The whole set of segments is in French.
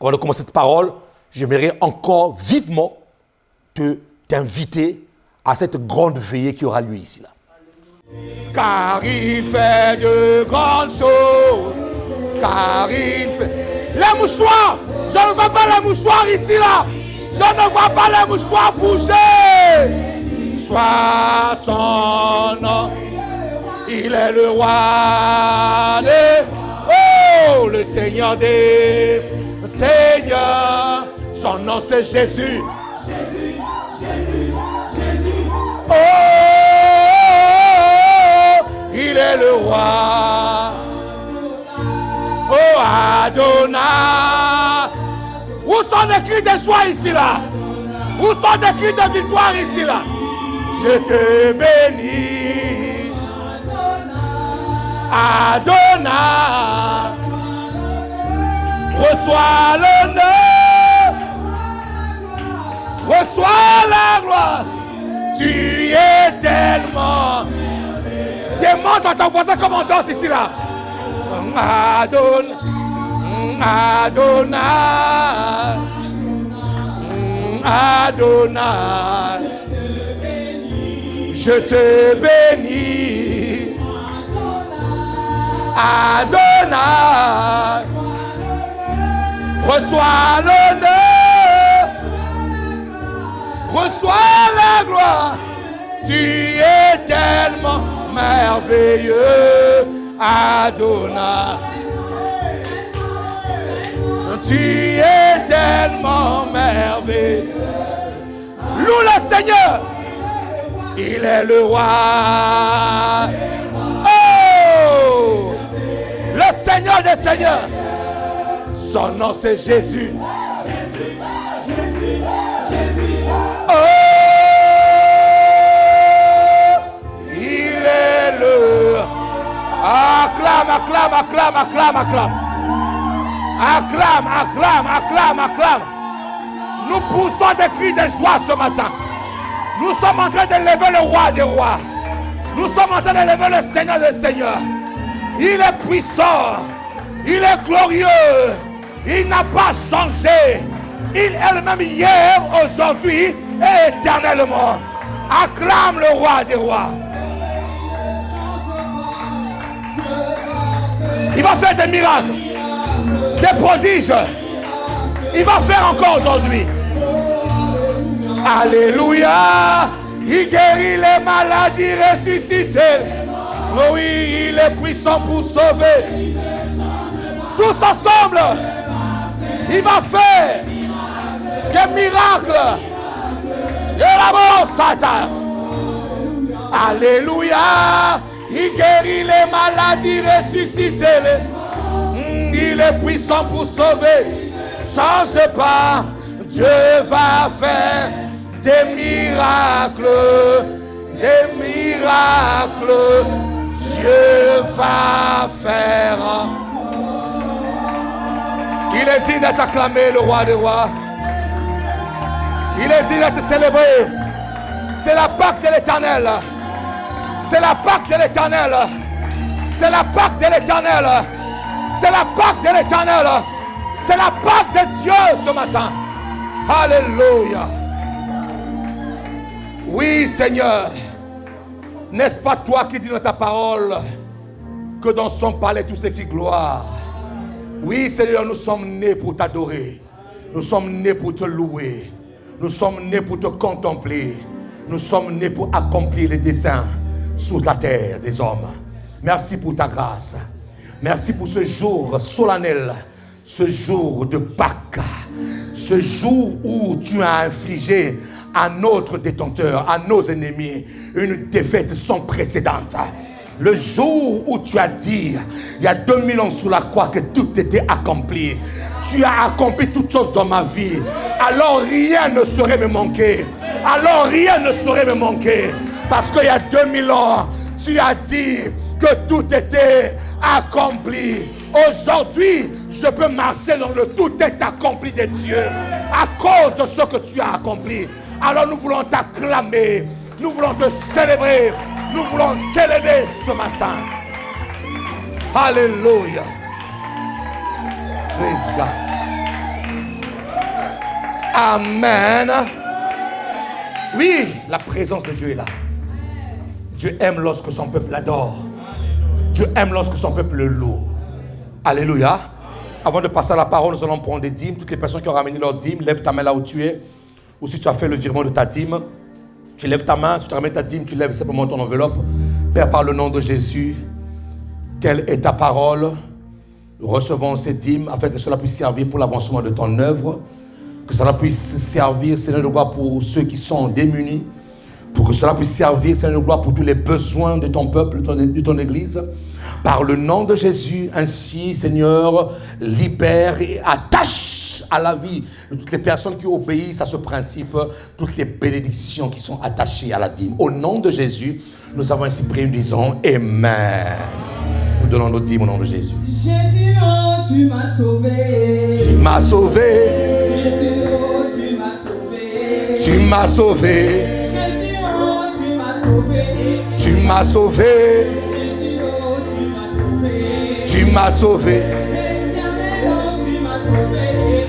avant de commencer cette parole, j'aimerais encore vivement t'inviter à cette grande veillée qui aura lieu ici. Là. Car il fait de grandes choses. Car il fait... Les mouchoirs! Je ne vois pas les mouchoirs ici là! Je ne vois pas les mouchoirs bouger! Sois son nom. Il est le roi des... Oh! Le Seigneur des Seigneurs. Son nom c'est Jésus. Jésus, Jésus, Jésus. Oh! Il est le roi. Oh Adonai. Où sont les cris de joie ici là? Où sont les cris de victoire ici là? Je te bénis. Adonai. Reçois l'honneur. Reçois la gloire. Tu es tellement. Demande à ton voisin comment on danse ici là. Adonai, Adonai, Adonai, je te bénis. Adonai, reçois l'honneur, reçois la gloire. Tu es tellement merveilleux. Adonai, tu es tellement merveilleux. Loue le Seigneur, il est le roi. Oh, le Seigneur des Seigneurs, son nom c'est Jésus. Jésus, Jésus, Jésus. Oh, il est le... Acclame, acclame, acclame, acclame, acclame. Acclame, acclame, acclame, acclame. Nous poussons des cris de joie ce matin. Nous sommes en train de lever le roi des rois. Nous sommes en train de lever le Seigneur des seigneurs. Il est puissant. Il est glorieux. Il n'a pas changé. Il est le même hier, aujourd'hui et éternellement. Acclame le roi des rois. Il va faire des miracles, des prodiges. Il va faire encore aujourd'hui. Alléluia. Il guérit les maladies, ressuscité. Oh oui, il est puissant pour sauver. Tous ensemble, il va faire des miracles. Et la mort, Satan. Alléluia. Il guérit les maladies, ressuscité. Il est puissant pour sauver. Change pas. Dieu va faire des miracles. Des miracles. Dieu va faire. Il est dit d'être acclamé, le roi des rois. Il est dit d'être célébré. C'est la Pâque de l'Éternel. C'est la Pâque de l'Éternel. C'est la Pâque de l'Éternel. C'est la Pâque de l'Éternel. C'est la Pâque de Dieu ce matin. Alléluia. Oui, Seigneur. N'est-ce pas toi qui dis dans ta parole que dans son palais tout ce qui gloire? Oui, Seigneur, nous sommes nés pour t'adorer. Nous sommes nés pour te louer. Nous sommes nés pour te contempler. Nous sommes nés pour accomplir les desseins sur la terre des hommes. Merci pour ta grâce. Merci pour ce jour solennel, ce jour de Pâques, ce jour où tu as infligé à notre détenteur, à nos ennemis, une défaite sans précédent. Le jour où tu as dit, il y a 2000 ans sous la croix, que tout était accompli. Tu as accompli toutes choses dans ma vie. Alors rien ne saurait me manquer. Alors rien ne saurait me manquer. Parce qu'il y a 2000 ans, tu as dit que tout était accompli. Aujourd'hui, je peux marcher dans le tout est accompli de Dieu. À cause de ce que tu as accompli. Alors nous voulons t'acclamer. Nous voulons te célébrer. Nous voulons t'élever ce matin. Alléluia. Praise God. Amen. Oui, la présence de Dieu est là. Dieu aime lorsque son peuple l'adore. Dieu aime lorsque son peuple le loue. Alléluia. Avant de passer à la parole, nous allons prendre des dîmes. Toutes les personnes qui ont ramené leur dîme, lève ta main là où tu es. Ou si tu as fait le virement de ta dîme, tu lèves ta main. Si tu ramènes ta dîme, tu lèves simplement ton enveloppe. Père, par le nom de Jésus, telle est ta parole. Nous recevons ces dîmes afin que cela puisse servir pour l'avancement de ton œuvre. Que cela puisse servir, Seigneur de gloire, pour ceux qui sont démunis. Pour que cela puisse servir, Seigneur de gloire, pour tous les besoins de ton peuple, de ton église. Par le nom de Jésus, ainsi, Seigneur, libère et attache à la vie de toutes les personnes qui obéissent à ce principe, toutes les bénédictions qui sont attachées à la dîme. Au nom de Jésus, nous avons ainsi prié, nous disons Amen. Nous donnons nos dîmes au nom de Jésus. Jésus, oh, tu m'as sauvé. Tu m'as sauvé. Jésus, oh, tu m'as sauvé. Tu m'as sauvé. Jésus, oh, tu m'as sauvé. Tu m'as sauvé. Jésus, oh, tu m'as sauvé. Tu m'as sauvé. Éternel, oh, tu m'as sauvé.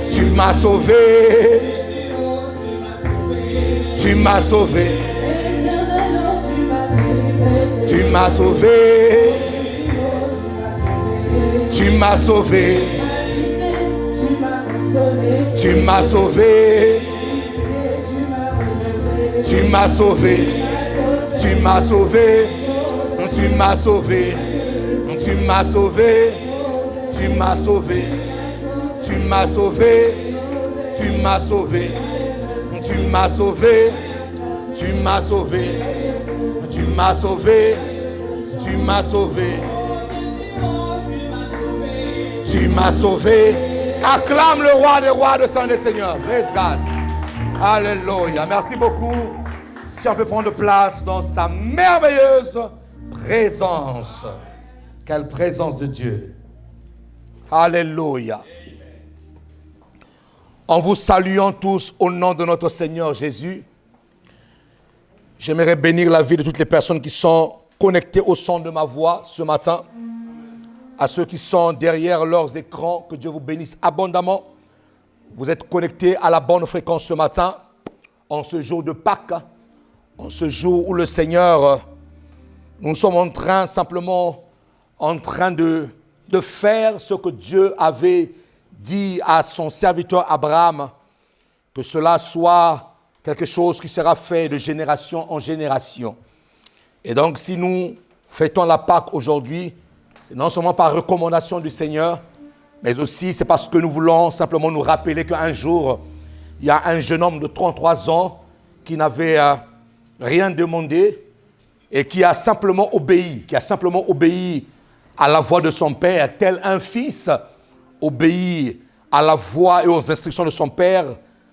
Tu m'as sauvé. Jésus, oh, tu m'as sauvé. Tu m'as sauvé. Éternel, oh, tu m'as délivré. Tu m'as sauvé. Tu m'as sauvé. Tu m'as sauvé. Tu m'as sauvé. Tu m'as sauvé. Tu m'as sauvé. Tu m'as sauvé. Tu m'as sauvé. Tu m'as sauvé. Tu m'as sauvé. Tu m'as sauvé. Tu m'as sauvé. Tu m'as sauvé. Tu m'as sauvé. Tu m'as sauvé. Acclame le roi des rois, le Saint des seigneurs. Praise God. Alléluia. Merci beaucoup. Si on peut prendre place dans sa merveilleuse présence. Quelle présence de Dieu. Alléluia. En vous saluant tous au nom de notre Seigneur Jésus, j'aimerais bénir la vie de toutes les personnes qui sont connectées au son de ma voix ce matin. À ceux qui sont derrière leurs écrans, que Dieu vous bénisse abondamment. Vous êtes connectés à la bonne fréquence ce matin, en ce jour de Pâques, en ce jour où le Seigneur, nous sommes simplement en train de faire ce que Dieu avait dit à son serviteur Abraham, que cela soit quelque chose qui sera fait de génération en génération. Et donc, si nous fêtons la Pâques aujourd'hui, c'est non seulement par recommandation du Seigneur, mais aussi c'est parce que nous voulons simplement nous rappeler qu'un jour, il y a un jeune homme de 33 ans qui n'avait rien demandé et qui a simplement obéi, à la voix de son père, tel un fils obéit à la voix et aux instructions de son père.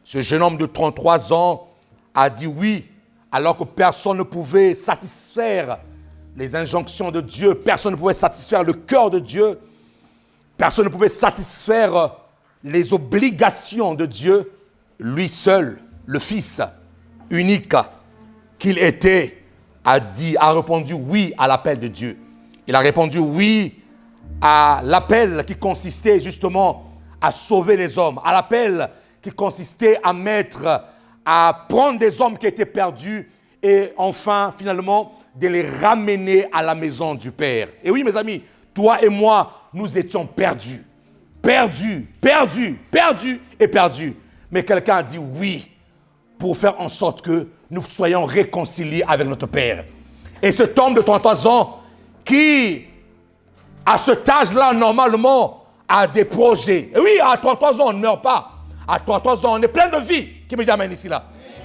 Ce jeune homme de 33 ans a dit oui, alors que personne ne pouvait satisfaire les injonctions de Dieu, personne ne pouvait satisfaire le cœur de Dieu, personne ne pouvait satisfaire les obligations de Dieu. Lui seul, le Fils unique qu'il était, a répondu oui à l'appel de Dieu. Il a répondu oui à l'appel qui consistait justement à sauver les hommes, à l'appel qui consistait à prendre des hommes qui étaient perdus et enfin, finalement, de les ramener à la maison du Père. Et oui, mes amis, toi et moi, nous étions perdus. Perdus. Mais quelqu'un a dit oui pour faire en sorte que nous soyons réconciliés avec notre Père. Et cet homme de 33 ans qui, à cet âge-là, normalement, a des projets. Et oui, à 33 ans, on ne meurt pas. À 33 ans, on est plein de vie. Qui me dit amen ici, là?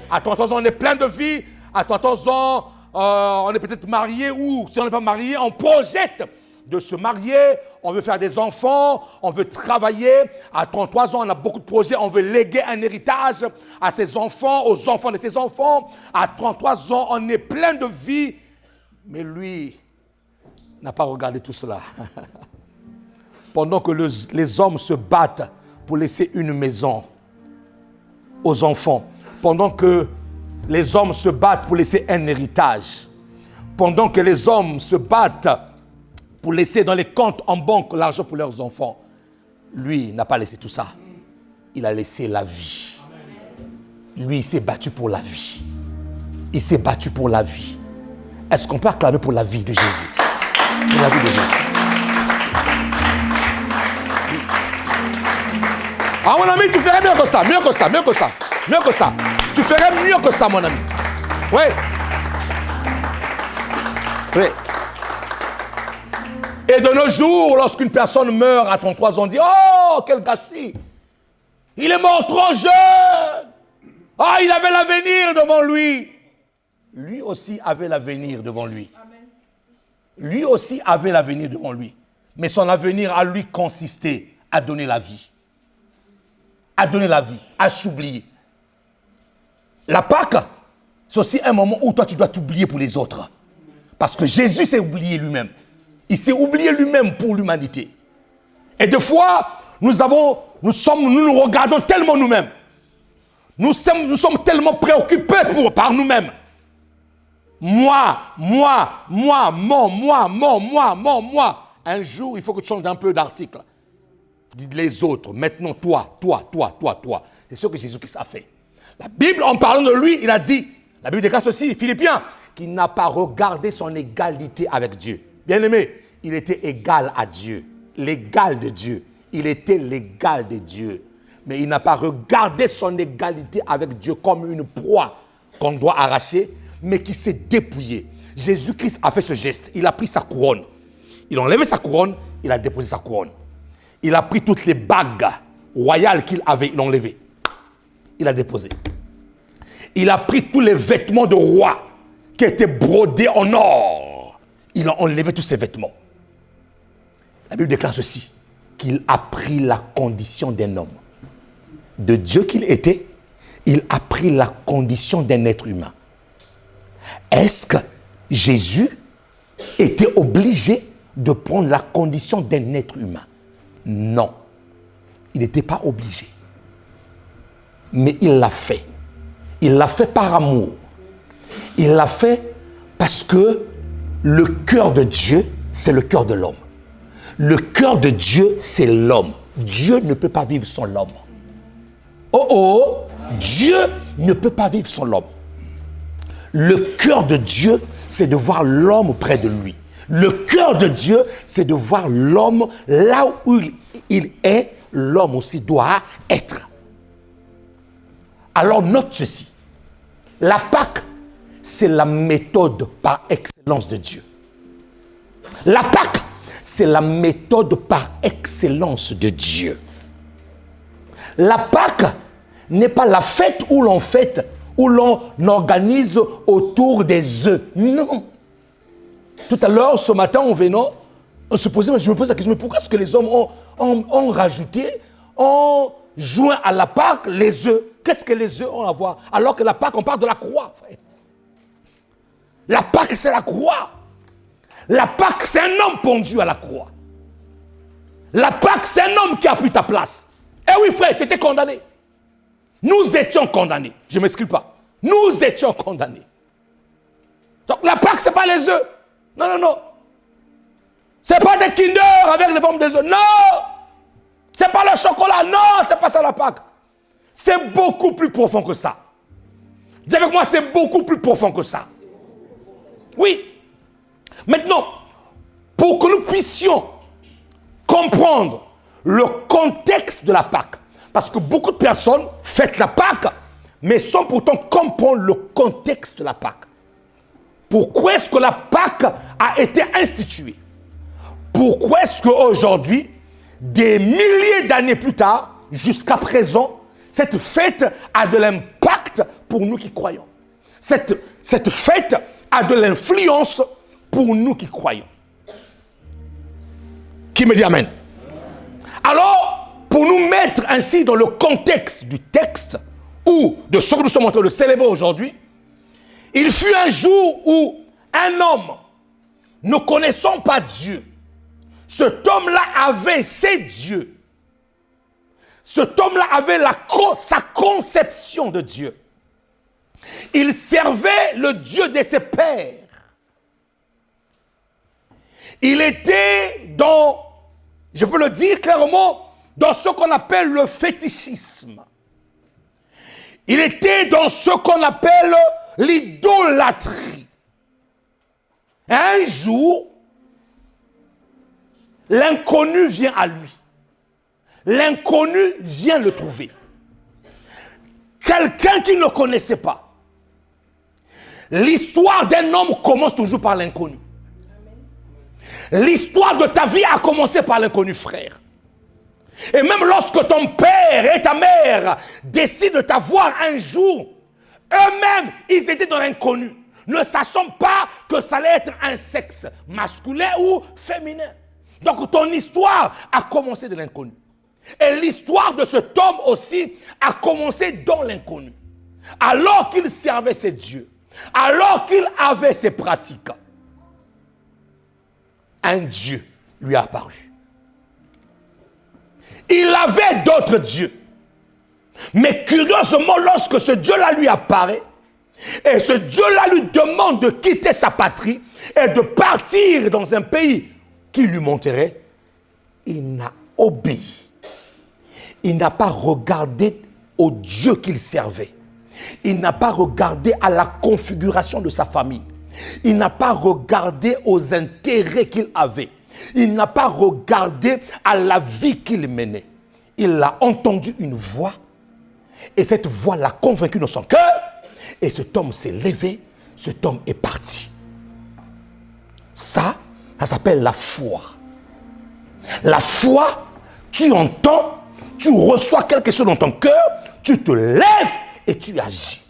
À 33 ans, on est plein de vie. À 33 ans, on est peut-être marié ou si on n'est pas marié, on projette de se marier, on veut faire des enfants, on veut travailler. À 33 ans, on a beaucoup de projets, on veut léguer un héritage à ses enfants, aux enfants de ses enfants. À 33 ans, on est plein de vie. Mais lui n'a pas regardé tout cela. Pendant que les hommes se battent pour laisser une maison aux enfants, pendant que les hommes se battent pour laisser un héritage. Pendant que les hommes se battent pour laisser dans les comptes en banque l'argent pour leurs enfants, lui n'a pas laissé tout ça. Il a laissé la vie. Lui, il s'est battu pour la vie. Il s'est battu pour la vie. Est-ce qu'on peut acclamer pour la vie de Jésus? Pour la vie de Jésus. Ah, mon ami, tu ferais mieux que ça, mieux que ça, mieux que ça, mieux que ça. Tu ferais mieux que ça, mon ami. Oui. Oui. Et de nos jours, lorsqu'une personne meurt à 33 ans, on dit, oh, quel gâchis. Il est mort trop jeune. Ah, il avait l'avenir devant lui. Lui aussi avait l'avenir devant lui. Lui aussi avait l'avenir devant lui. Mais son avenir à lui consistait à donner la vie. À donner la vie, à s'oublier. La Pâque, c'est aussi un moment où toi tu dois t'oublier pour les autres. Parce que Jésus s'est oublié lui-même. Il s'est oublié lui-même pour l'humanité. Et des fois, nous nous regardons tellement nous-mêmes. Nous sommes tellement préoccupés par nous-mêmes. Moi. Un jour, il faut que tu changes un peu d'article. Dis les autres, maintenant toi. C'est ce que Jésus-Christ a fait. La Bible, en parlant de lui, il a dit, la Bible déclare ceci, Philippiens, qu'il n'a pas regardé son égalité avec Dieu. Bien-aimé, il était égal à Dieu, l'égal de Dieu. Il était l'égal de Dieu. Mais il n'a pas regardé son égalité avec Dieu comme une proie qu'on doit arracher, mais qui s'est dépouillé. Jésus-Christ a fait ce geste. Il a pris sa couronne. Il a enlevé sa couronne, il a déposé sa couronne. Il a pris toutes les bagues royales qu'il avait, il a enlevé. Il a déposé. Il a pris tous les vêtements de roi qui étaient brodés en or. Il a enlevé tous ces vêtements. La Bible déclare ceci, qu'il a pris la condition d'un homme. De Dieu qu'il était, il a pris la condition d'un être humain. Est-ce que Jésus était obligé de prendre la condition d'un être humain? Non. Il n'était pas obligé. Mais il l'a fait. Il l'a fait par amour. Il l'a fait parce que le cœur de Dieu, c'est le cœur de l'homme. Le cœur de Dieu, c'est l'homme. Dieu ne peut pas vivre sans l'homme. Oh, Dieu ne peut pas vivre sans l'homme. Le cœur de Dieu, c'est de voir l'homme près de lui. Le cœur de Dieu, c'est de voir l'homme là où il est, l'homme aussi doit être. Alors note ceci. La Pâque, c'est la méthode par excellence de Dieu. La Pâque, c'est la méthode par excellence de Dieu. La Pâque n'est pas la fête où l'on organise autour des œufs. Non. Tout à l'heure, ce matin, je me pose la question, mais pourquoi est-ce que les hommes ont rajouté, ont joint à la Pâque les œufs? Qu'est-ce que les œufs ont à voir? Alors que la Pâque, on parle de la croix, frère. La Pâque, c'est la croix. La Pâque, c'est un homme pendu à la croix. La Pâque, c'est un homme qui a pris ta place. Eh oui, frère, tu étais condamné. Nous étions condamnés. Je ne m'excuse pas. Nous étions condamnés. Donc la Pâque, ce n'est pas les œufs. Non. Ce n'est pas des Kinder avec les formes des œufs. Non. Ce n'est pas le chocolat. Non, ce n'est pas ça la Pâque. C'est beaucoup plus profond que ça. Dis avec moi, c'est beaucoup plus profond que ça. Oui. Maintenant, pour que nous puissions comprendre le contexte de la Pâque, parce que beaucoup de personnes fêtent la Pâque, mais sans pourtant comprendre le contexte de la Pâque. Pourquoi est-ce que la Pâque a été instituée? Pourquoi est-ce qu'aujourd'hui, des milliers d'années plus tard, jusqu'à présent, cette fête a de l'impact pour nous qui croyons? Cette fête a de l'influence pour nous qui croyons. Qui me dit Amen? Alors, pour nous mettre ainsi dans le contexte du texte, ou de ce que nous sommes en train de célébrer aujourd'hui, il fut un jour où un homme, ne connaissant pas Dieu, cet homme-là avait ses dieux. Cet homme-là avait sa conception de Dieu. Il servait le Dieu de ses pères. Il était dans, je peux le dire clairement, dans ce qu'on appelle le fétichisme. Il était dans ce qu'on appelle l'idolâtrie. Un jour, l'inconnu vient à lui. L'inconnu vient le trouver. Quelqu'un qu'il ne connaissait pas. L'histoire d'un homme commence toujours par l'inconnu. L'histoire de ta vie a commencé par l'inconnu, frère. Et même lorsque ton père et ta mère décident de t'avoir un jour, eux-mêmes, ils étaient dans l'inconnu, ne sachant pas que ça allait être un sexe masculin ou féminin. Donc ton histoire a commencé de l'inconnu. Et l'histoire de cet homme aussi a commencé dans l'inconnu. Alors qu'il servait ses dieux, alors qu'il avait ses pratiques, un Dieu lui a apparu. Il avait d'autres dieux. Mais curieusement, lorsque ce Dieu-là lui apparaît, et ce Dieu-là lui demande de quitter sa patrie et de partir dans un pays qui lui montrerait, il n'a obéi. Il n'a pas regardé au Dieu qu'il servait. Il n'a pas regardé à la configuration de sa famille. Il n'a pas regardé aux intérêts qu'il avait. Il n'a pas regardé à la vie qu'il menait. Il a entendu une voix et cette voix l'a convaincu dans son cœur et cet homme s'est levé, cet homme est parti. Ça s'appelle la foi. La foi, tu entends, tu reçois quelque chose dans ton cœur, tu te lèves et tu agis.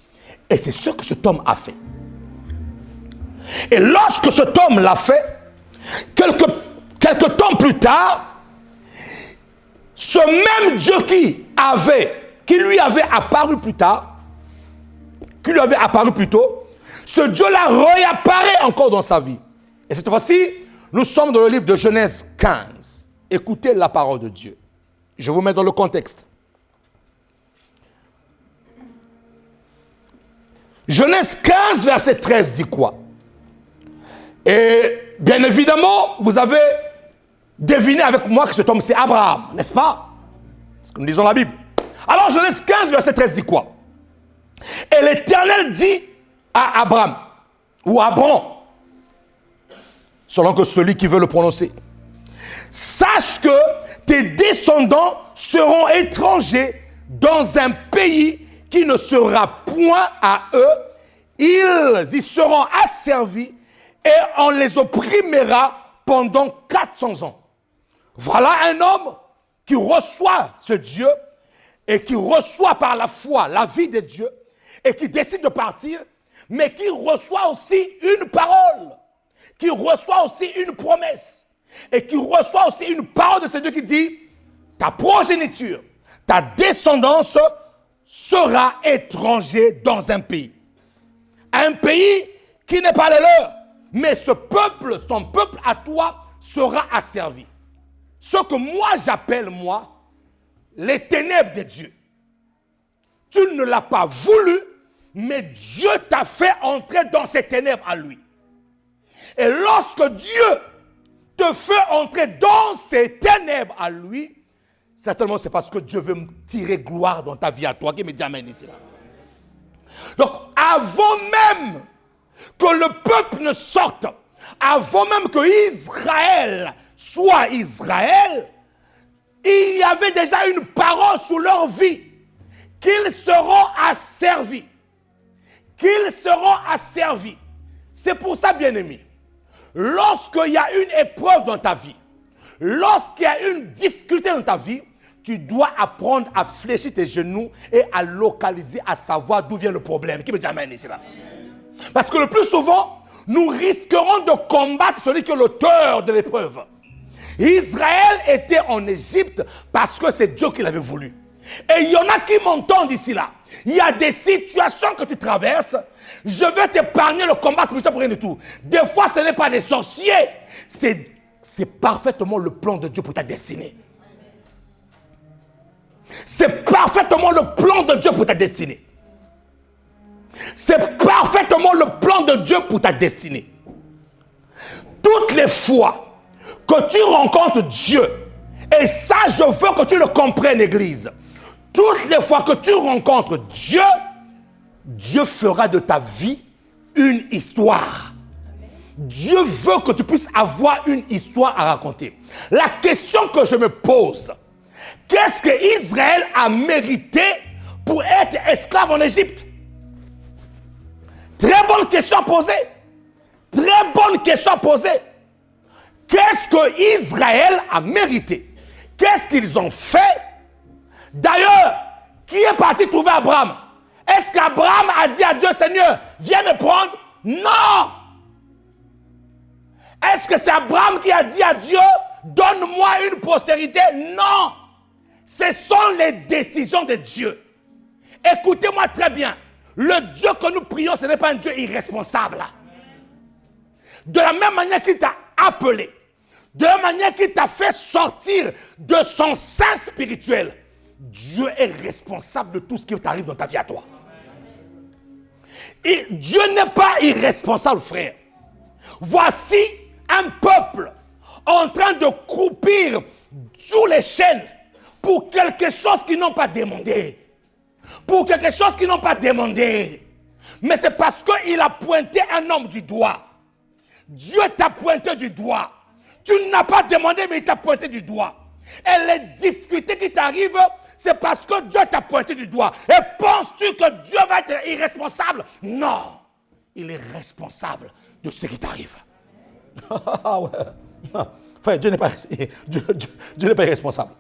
Et c'est ce que cet homme a fait. Et lorsque cet homme l'a fait, quelques temps plus tard, ce même Dieu qui lui avait apparu plus tard, qui lui avait apparu plus tôt, ce Dieu-là réapparaît encore dans sa vie. Et cette fois-ci, nous sommes dans le livre de Genèse 15. Écoutez la parole de Dieu. Je vous mets dans le contexte. Genèse 15, verset 13 dit quoi? Et bien évidemment, vous avez deviné avec moi que cet homme c'est Abraham, n'est-ce pas? Parce que nous lisons la Bible. Alors Genèse 15, verset 13 dit quoi? Et l'Éternel dit à Abraham, ou Abram, selon que celui qui veut le prononcer, sache que tes descendants seront étrangers dans un pays qui ne sera point à eux. Ils y seront asservis et on les opprimera pendant 400 ans. Voilà un homme qui reçoit ce Dieu et qui reçoit par la foi la vie de Dieu et qui décide de partir, mais qui reçoit aussi une parole, qui reçoit aussi une promesse et qui reçoit aussi une parole de ce Dieu qui dit ta progéniture, ta descendance sera étranger dans un pays. Un pays qui n'est pas le leur. Mais ce peuple, ton peuple à toi, sera asservi. Ce que moi j'appelle, les ténèbres de Dieu. Tu ne l'as pas voulu, mais Dieu t'a fait entrer dans ces ténèbres à lui. Et lorsque Dieu te fait entrer dans ces ténèbres à lui, certainement c'est parce que Dieu veut me tirer gloire dans ta vie à toi. Qui me dit amen ici là. Donc avant même que le peuple ne sorte, avant même que Israël soit Israël, il y avait déjà une parole sur leur vie, qu'ils seront asservis. Qu'ils seront asservis. C'est pour ça, bien-aimé, lorsqu'il y a une épreuve dans ta vie, lorsqu'il y a une difficulté dans ta vie, tu dois apprendre à fléchir tes genoux et à localiser, à savoir d'où vient le problème. Qui me dit amen ici là? Parce que le plus souvent, nous risquerons de combattre celui qui est l'auteur de l'épreuve. Israël était en Égypte parce que c'est Dieu qui l'avait voulu. Et il y en a qui m'entendent ici là. Il y a des situations que tu traverses. Je vais t'épargner le combat spirituel pour rien du tout. Des fois, ce n'est pas des sorciers. C'est parfaitement le plan de Dieu pour ta destinée. C'est parfaitement le plan de Dieu pour ta destinée. C'est parfaitement le plan de Dieu pour ta destinée. Toutes les fois que tu rencontres Dieu, et ça je veux que tu le comprennes, Église, toutes les fois que tu rencontres Dieu, Dieu fera de ta vie une histoire. Dieu veut que tu puisses avoir une histoire à raconter. La question que je me pose, qu'est-ce que Israël a mérité pour être esclave en Égypte? Très bonne question à poser. Très bonne question à poser. Qu'est-ce que Israël a mérité? Qu'est-ce qu'ils ont fait? D'ailleurs, qui est parti trouver Abraham? Est-ce qu'Abraham a dit à Dieu, Seigneur, viens me prendre? Non! Est-ce que c'est Abraham qui a dit à Dieu, donne-moi une postérité? Non! Ce sont les décisions de Dieu. Écoutez-moi très bien. Le Dieu que nous prions, ce n'est pas un Dieu irresponsable. De la même manière qu'il t'a appelé, de la manière qu'il t'a fait sortir de son sein spirituel, Dieu est responsable de tout ce qui t'arrive dans ta vie à toi. Et Dieu n'est pas irresponsable, frère. Voici un peuple en train de croupir sous les chaînes pour quelque chose qu'ils n'ont pas demandé. Pour quelque chose qu'ils n'ont pas demandé. Mais c'est parce qu'il a pointé un homme du doigt. Dieu t'a pointé du doigt. Tu n'as pas demandé, mais il t'a pointé du doigt. Et les difficultés qui t'arrivent, c'est parce que Dieu t'a pointé du doigt. Et penses-tu que Dieu va être irresponsable? Non. Il est responsable de ce qui t'arrive. Ah ouais. Frère, Dieu n'est pas irresponsable.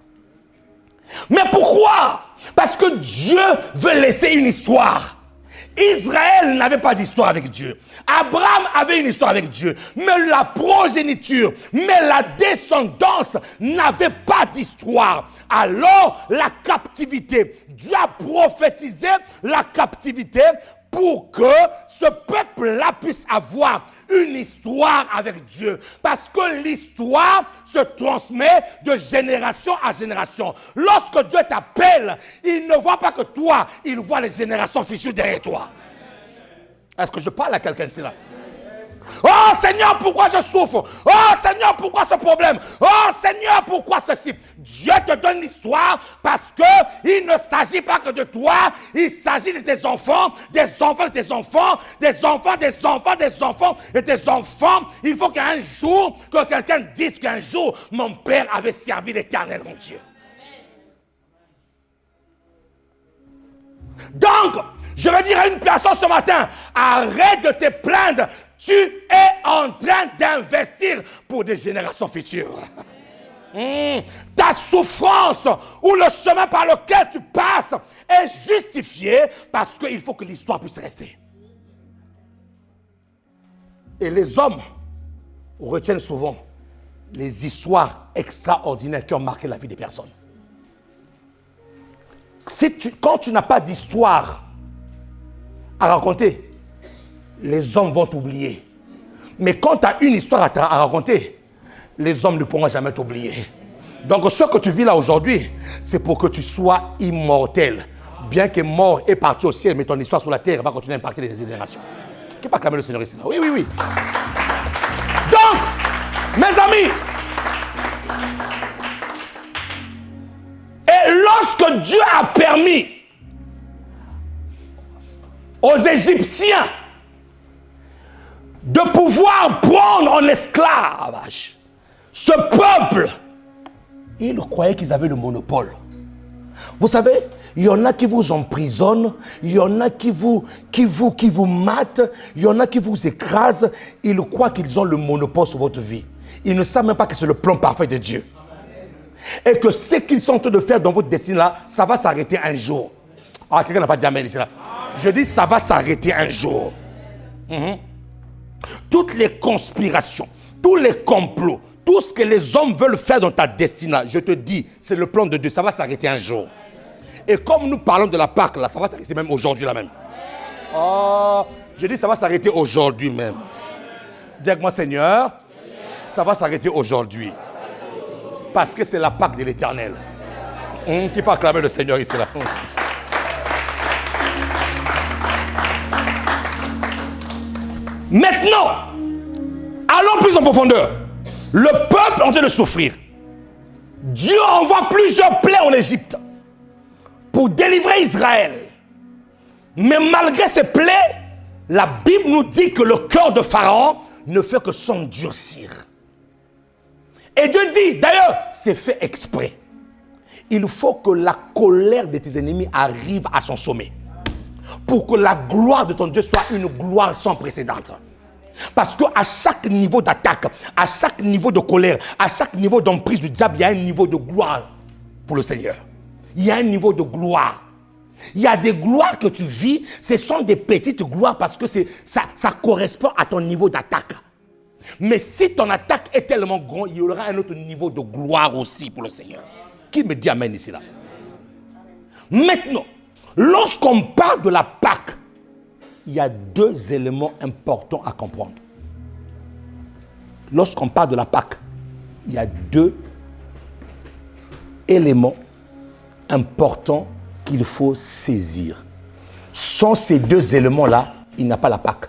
Mais pourquoi? Parce que Dieu veut laisser une histoire. Israël n'avait pas d'histoire avec Dieu. Abraham avait une histoire avec Dieu. Mais la progéniture, mais la descendance n'avait pas d'histoire. Alors, la captivité. Dieu a prophétisé la captivité pour que ce peuple-là puisse avoir une histoire avec Dieu. Parce que l'histoire se transmet de génération à génération. Lorsque Dieu t'appelle, il ne voit pas que toi, il voit les générations futures derrière toi. Est-ce que je parle à quelqu'un ici là? Oh Seigneur, pourquoi je souffre? Oh Seigneur, pourquoi ce problème? Oh Seigneur, pourquoi ceci? Dieu te donne l'histoire parce qu'il ne s'agit pas que de toi, il s'agit de tes enfants, des enfants de tes enfants, des enfants, des enfants, des enfants et tes enfants. Il faut qu'un jour, que quelqu'un dise qu'un jour, mon père avait servi l'Éternel, mon Dieu. Donc, je vais dire à une personne ce matin, arrête de te plaindre. Tu es en train d'investir pour des générations futures. Ta souffrance ou le chemin par lequel tu passes est justifié parce qu'il faut que l'histoire puisse rester. Et les hommes retiennent souvent les histoires extraordinaires qui ont marqué la vie des personnes. Quand tu n'as pas d'histoire à raconter, les hommes vont t'oublier. Mais quand tu as une histoire à raconter, les hommes ne pourront jamais t'oublier. Donc ce que tu vis là aujourd'hui, c'est pour que tu sois immortel. Bien que mort est parti au ciel, mais ton histoire sur la terre va continuer à impacter les générations. Qui peut acclamer le Seigneur ici là? Oui, oui, oui. Donc, mes amis, et lorsque Dieu a permis aux Égyptiens de pouvoir prendre en esclavage ce peuple, ils croyaient qu'ils avaient le monopole. Vous savez, il y en a qui vous emprisonnent, il y en a qui vous matent, il y en a qui vous écrasent. Ils croient qu'ils ont le monopole sur votre vie. Ils ne savent même pas que c'est le plan parfait de Dieu. Et que ce qu'ils sont en train de faire dans votre destinée là, ça va s'arrêter un jour. Ah, quelqu'un n'a pas dit amen ici là. Je dis ça va s'arrêter un jour. Toutes les conspirations, tous les complots, tout ce que les hommes veulent faire dans ta destinée, je te dis, c'est le plan de Dieu, ça va s'arrêter un jour. Et comme nous parlons de la Pâque, là, ça va s'arrêter même aujourd'hui là même. Oh, je dis ça va s'arrêter aujourd'hui même. Dis avec moi, Seigneur, ça va s'arrêter aujourd'hui. Parce que c'est la Pâque de l'Éternel. Qui peut acclamer le Seigneur ici là? Maintenant, allons plus en profondeur. Le peuple est en train de souffrir. Dieu envoie plusieurs plaies en Égypte pour délivrer Israël. Mais malgré ces plaies, la Bible nous dit que le cœur de Pharaon ne fait que s'endurcir. Et Dieu dit, d'ailleurs, c'est fait exprès. Il faut que la colère de tes ennemis arrive à son sommet. Pour que la gloire de ton Dieu soit une gloire sans précédent. Parce qu'à chaque niveau d'attaque, à chaque niveau de colère, à chaque niveau d'emprise du diable, il y a un niveau de gloire pour le Seigneur. Il y a un niveau de gloire. Il y a des gloires que tu vis, ce sont des petites gloires parce que ça correspond à ton niveau d'attaque. Mais si ton attaque est tellement grande, il y aura un autre niveau de gloire aussi pour le Seigneur. Qui me dit amen ici là? Maintenant, lorsqu'on parle de la Pâque, il y a deux éléments importants à comprendre. Lorsqu'on parle de la Pâque, il y a deux éléments importants qu'il faut saisir. Sans ces deux éléments-là, il n'y a pas la Pâque.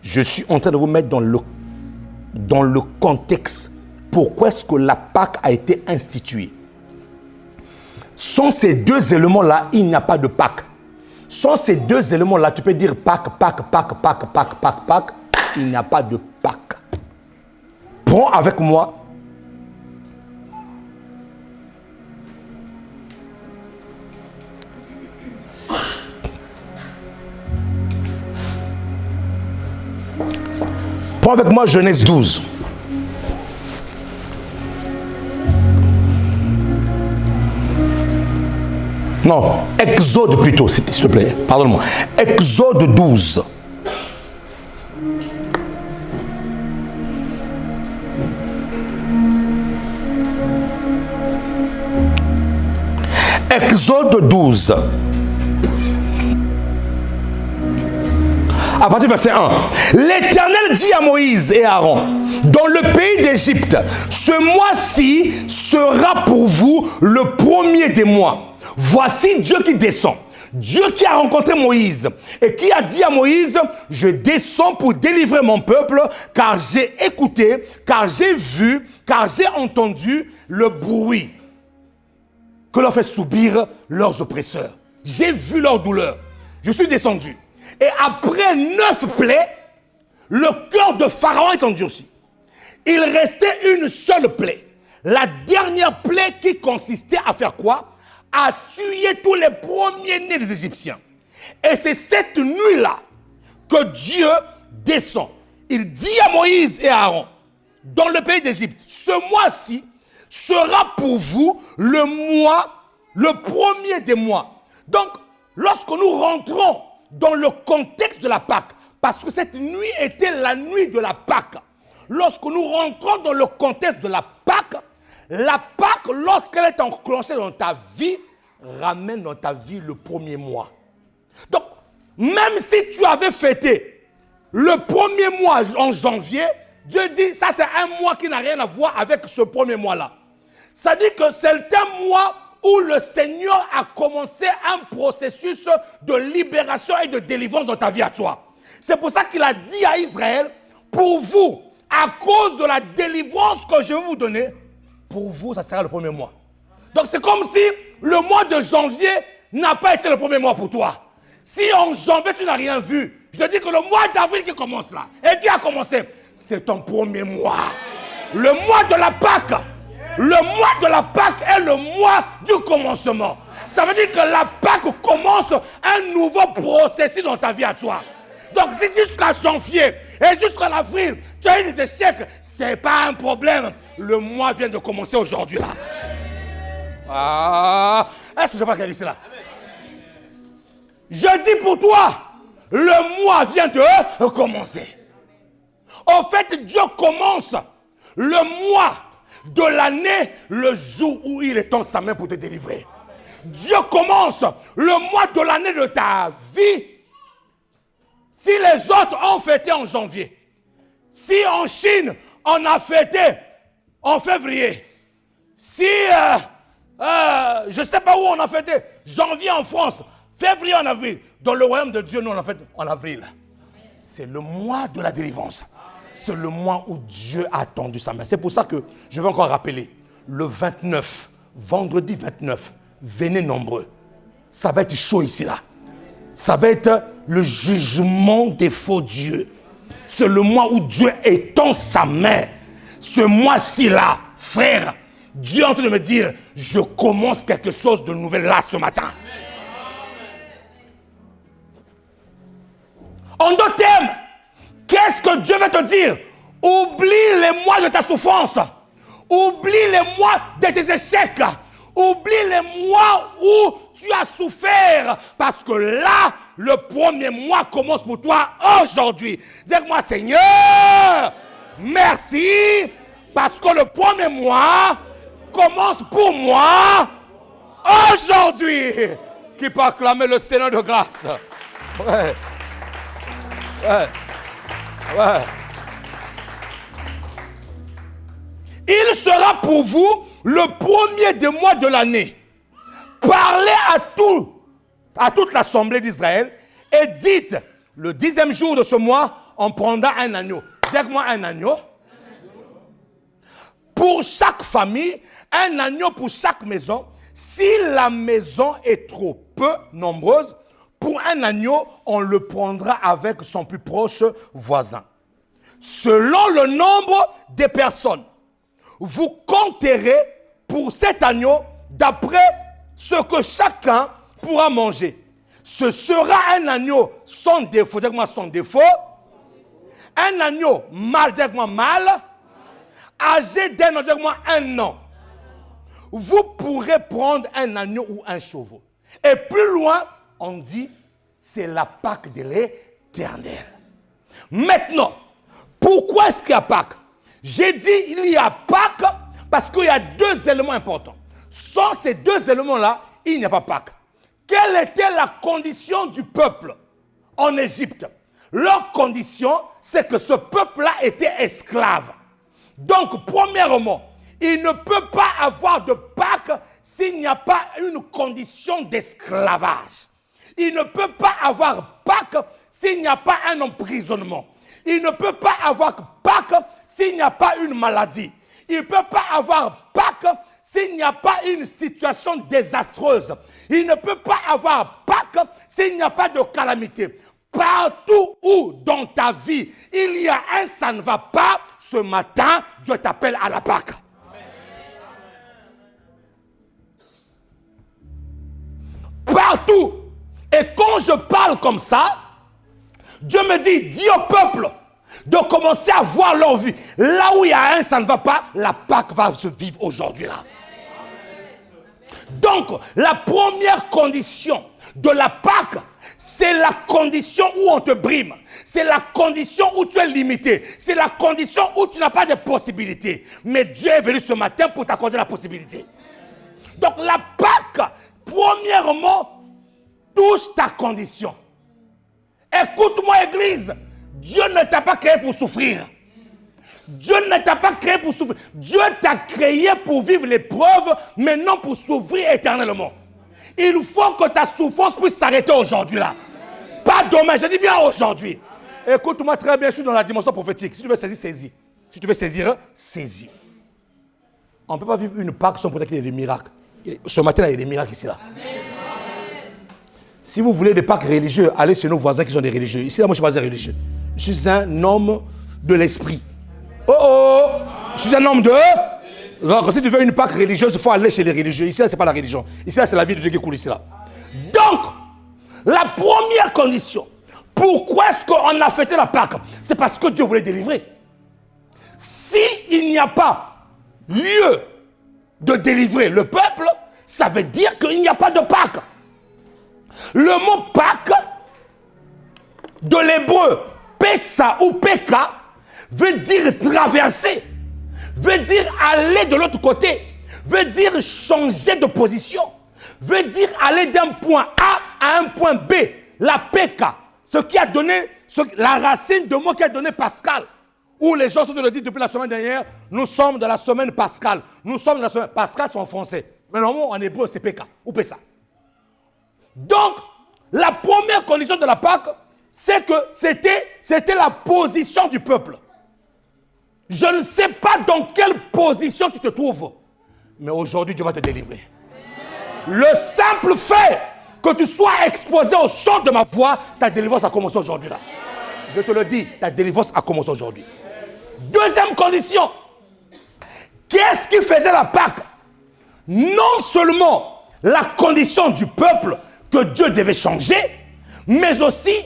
Je suis en train de vous mettre dans le contexte. Pourquoi est-ce que la Pâque a été instituée? Sans ces deux éléments-là, il n'y a pas de Pâque. Sans ces deux éléments-là, tu peux dire Pâque, Pâque, Pâque, Pâque, Pâque, Pâque, Pâque. Il n'y a pas de Pâque. Prends avec moi. Prends avec moi Genèse 12. Non, Exode plutôt, s'il te plaît. Pardonne-moi. Exode 12. Exode 12. À partir du verset 1. L'Éternel dit à Moïse et à Aaron, dans le pays d'Égypte, ce mois-ci sera pour vous le premier des mois. Voici Dieu qui descend. Dieu qui a rencontré Moïse et qui a dit à Moïse, je descends pour délivrer mon peuple, car j'ai écouté, car j'ai vu, car j'ai entendu le bruit que leur fait subir leurs oppresseurs. J'ai vu leur douleur. Je suis descendu. Et après 9 plaies, le cœur de Pharaon est endurci. Il restait une seule plaie. La dernière plaie qui consistait à faire quoi? À tuer tous les premiers-nés des Égyptiens. Et c'est cette nuit-là que Dieu descend. Il dit à Moïse et à Aaron, dans le pays d'Égypte, ce mois-ci sera pour vous le premier des mois. Donc, lorsque nous rentrons dans le contexte de la Pâque, parce que cette nuit était la nuit de la Pâque, lorsque nous rentrons dans le contexte de la Pâque, lorsqu'elle est enclenchée dans ta vie, ramène dans ta vie le premier mois. Donc, même si tu avais fêté le premier mois en janvier, Dieu dit, ça c'est un mois qui n'a rien à voir avec ce premier mois-là. Ça dit que c'est un mois où le Seigneur a commencé un processus de libération et de délivrance dans ta vie à toi. C'est pour ça qu'il a dit à Israël, pour vous, à cause de la délivrance que je vais vous donner, pour vous, ça sera le premier mois. Donc c'est comme si le mois de janvier n'a pas été le premier mois pour toi. Si en janvier tu n'as rien vu, je te dis que le mois d'avril qui commence là, et qui a commencé, c'est ton premier mois. Le mois de la Pâque. Le mois de la Pâque est le mois du commencement. Ça veut dire que la Pâque commence un nouveau processus dans ta vie à toi. Donc si jusqu'à janvier et jusqu'à avril, tu as eu des échecs, ce n'est pas un problème. Le mois vient de commencer aujourd'hui là. Ah, est-ce que je vais pas ici là? Je dis pour toi, le mois vient de commencer. En fait, Dieu commence le mois de l'année, le jour où il étend sa main pour te délivrer. Dieu commence le mois de l'année de ta vie. Si les autres ont fêté en janvier, si en Chine on a fêté en février, si je ne sais pas où on a fêté, janvier en France, février en avril, dans le royaume de Dieu, nous on a fait en avril. C'est le mois de la délivrance. C'est le mois où Dieu a tendu sa main. C'est pour ça que je vais encore rappeler, le 29, vendredi 29, venez nombreux. Ça va être chaud ici là. Ça va être le jugement des faux dieux. C'est le mois où Dieu étend sa main. Ce mois-ci là, frère, Dieu est en train de me dire, je commence quelque chose de nouvel là ce matin. En d'autres termes, qu'est-ce que Dieu veut te dire? Oublie les mois de ta souffrance. Oublie les mois de tes échecs. Oublie les mois où tu as souffert. Parce que là, le premier mois commence pour toi aujourd'hui. Dis-moi, Seigneur, merci. Parce que le premier mois commence pour moi aujourd'hui. Qui peut acclamer le Seigneur de grâce? Ouais. Ouais. Ouais. Il sera pour vous le premier des mois de l'année. Parlez à toute l'assemblée d'Israël et dites, le 10e jour de ce mois, on prendra un agneau. Dites-moi un agneau. Pour chaque famille, un agneau pour chaque maison. Si la maison est trop peu nombreuse, pour un agneau, on le prendra avec son plus proche voisin. Selon le nombre des personnes, vous compterez pour cet agneau d'après ce que chacun pourra manger. Ce sera un agneau sans défaut. Dis-moi sans défaut. Un agneau mâle, dis-moi mâle. Âgé d'un an, dis-moi un an. Vous pourrez prendre un agneau ou un chevreau. Et plus loin, on dit, c'est la Pâque de l'Éternel. Maintenant, pourquoi est-ce qu'il y a Pâque? J'ai dit il y a Pâque parce qu'il y a deux éléments importants. Sans ces deux éléments-là, il n'y a pas Pâque. Quelle était la condition du peuple en Égypte? Leur condition, c'est que ce peuple-là était esclave. Donc, premièrement, il ne peut pas avoir de Pâque s'il n'y a pas une condition d'esclavage. Il ne peut pas avoir Pâque s'il n'y a pas un emprisonnement. Il ne peut pas avoir Pâque s'il n'y a pas une maladie. Il ne peut pas avoir Pâque s'il n'y a pas une situation désastreuse. Il ne peut pas avoir Pâque s'il n'y a pas de calamité. Partout où dans ta vie, il y a un ça ne va pas, ce matin, Dieu t'appelle à la Pâque. Partout. Et quand je parle comme ça, Dieu me dit, dis au peuple de commencer à voir leur vie. Là où il y a un, ça ne va pas, la Pâque va se vivre aujourd'hui là. Donc, la première condition de la Pâque, c'est la condition où on te brime. C'est la condition où tu es limité. C'est la condition où tu n'as pas de possibilités. Mais Dieu est venu ce matin pour t'accorder la possibilité. Donc, la Pâque, premièrement, touche ta condition. Écoute-moi, Église. Dieu ne t'a pas créé pour souffrir. Dieu ne t'a pas créé pour souffrir. Dieu t'a créé pour vivre l'épreuve, mais non pour souffrir éternellement. Il faut que ta souffrance puisse s'arrêter aujourd'hui là. Pas demain, je dis bien aujourd'hui. Écoute-moi très bien, je suis dans la dimension prophétique. Si tu veux saisir, saisis. Si tu veux saisir, saisis. On ne peut pas vivre une Pâque sans peut-être qu'il y ait des miracles. Ce matin, il y a des miracles ici là. Amen. Si vous voulez des Pâques religieux, allez chez nos voisins qui sont des religieux. Ici là, moi je ne suis pas un religieux. Je suis un homme de l'esprit. Oh oh! Je suis un homme de... Donc, si tu veux une Pâque religieuse, il faut aller chez les religieux. Ici, là, ce n'est pas la religion. Ici, là, c'est la vie de Dieu qui coule ici, là. Donc, la première condition, pourquoi est-ce qu'on a fêté la Pâque? C'est parce que Dieu voulait délivrer. S'il n'y a pas lieu de délivrer le peuple, ça veut dire qu'il n'y a pas de Pâque. Le mot Pâque, de l'hébreu, Pessa ou Peka, veut dire traverser. Veut dire aller de l'autre côté, veut dire changer de position, veut dire aller d'un point A à un point B, la Peka, ce qui a donné, la racine de mot qui a donné Pascal, où les gens sont de le dire depuis la semaine dernière, nous sommes dans la semaine Pascal, nous sommes dans la semaine Pascal, c'est en français, mais normalement en hébreu c'est Peka ou Pessa. Donc, la première condition de la Pâque, c'est que c'était la position du peuple. Je ne sais pas dans quelle position tu te trouves. Mais aujourd'hui, Dieu va te délivrer. Le simple fait que tu sois exposé au son de ma voix, ta délivrance a commencé aujourd'hui là. Je te le dis, ta délivrance a commencé aujourd'hui. Deuxième condition. Qu'est-ce qui faisait la Pâque? Non seulement la condition du peuple que Dieu devait changer, mais aussi,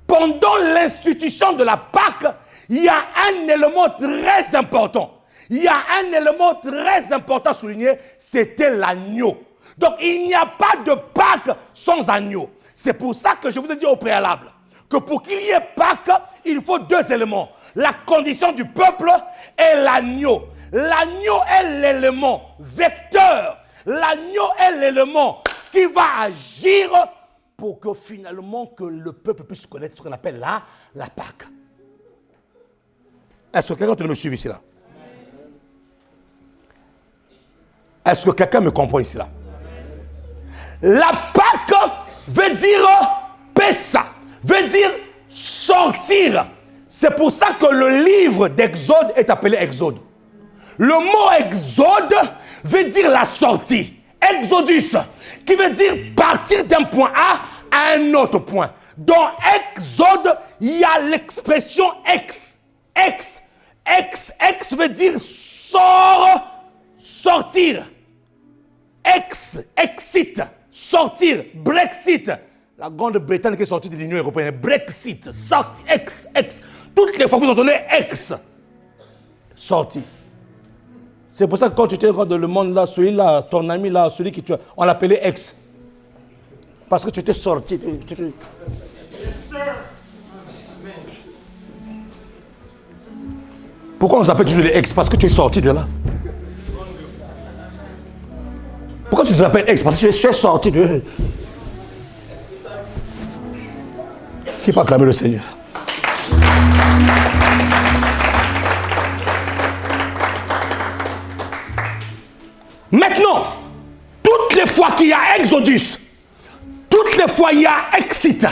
pendant l'institution de la Pâque, il y a un élément très important. Il y a un élément très important à souligner, c'était l'agneau. Donc, il n'y a pas de Pâque sans agneau. C'est pour ça que je vous ai dit au préalable que pour qu'il y ait Pâque, il faut deux éléments. La condition du peuple et l'agneau. L'agneau est l'élément vecteur. L'agneau est l'élément qui va agir pour que finalement que le peuple puisse connaître ce qu'on appelle la Pâque. Est-ce que quelqu'un me suit ici là? Est-ce que quelqu'un me comprend ici là? La Pâque veut dire Pessa, veut dire sortir. C'est pour ça que le livre d'Exode est appelé Exode. Le mot Exode veut dire la sortie. Exodus, qui veut dire partir d'un point A à un autre point. Dans Exode, il y a l'expression ex. Ex veut dire sortir. Exit, sortir. Brexit. La Grande-Bretagne qui est sortie de l'Union européenne. Brexit, sortir, ex. Toutes les fois que vous entendez ex, sorti. C'est pour ça que quand tu étais dans le monde là, celui-là, ton ami là, celui qui tu as, on l'appelait ex. Parce que tu étais sorti. Pourquoi on s'appelle toujours les ex? Parce que tu es sorti de là. Pourquoi tu t'appelles ex? Parce que tu es sorti de... Qui peut acclamer le Seigneur? Maintenant, toutes les fois qu'il y a Exodus, toutes les fois qu'il y a exit,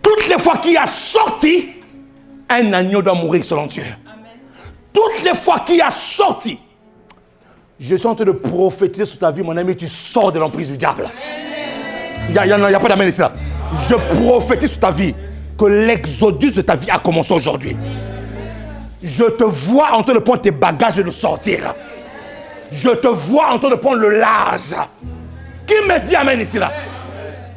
toutes les fois qu'il y a sorti, un agneau doit mourir selon Dieu. Amen. Toutes les fois qu'il y a sorti, je suis en train de prophétiser sur ta vie, mon ami, tu sors de l'emprise du diable. Il n'y a pas d'amen ici là. Je prophétise sur ta vie que l'exodus de ta vie a commencé aujourd'hui. Je te vois en train de prendre tes bagages et de sortir. Je te vois en train de prendre le large. Qui me dit amen ici là?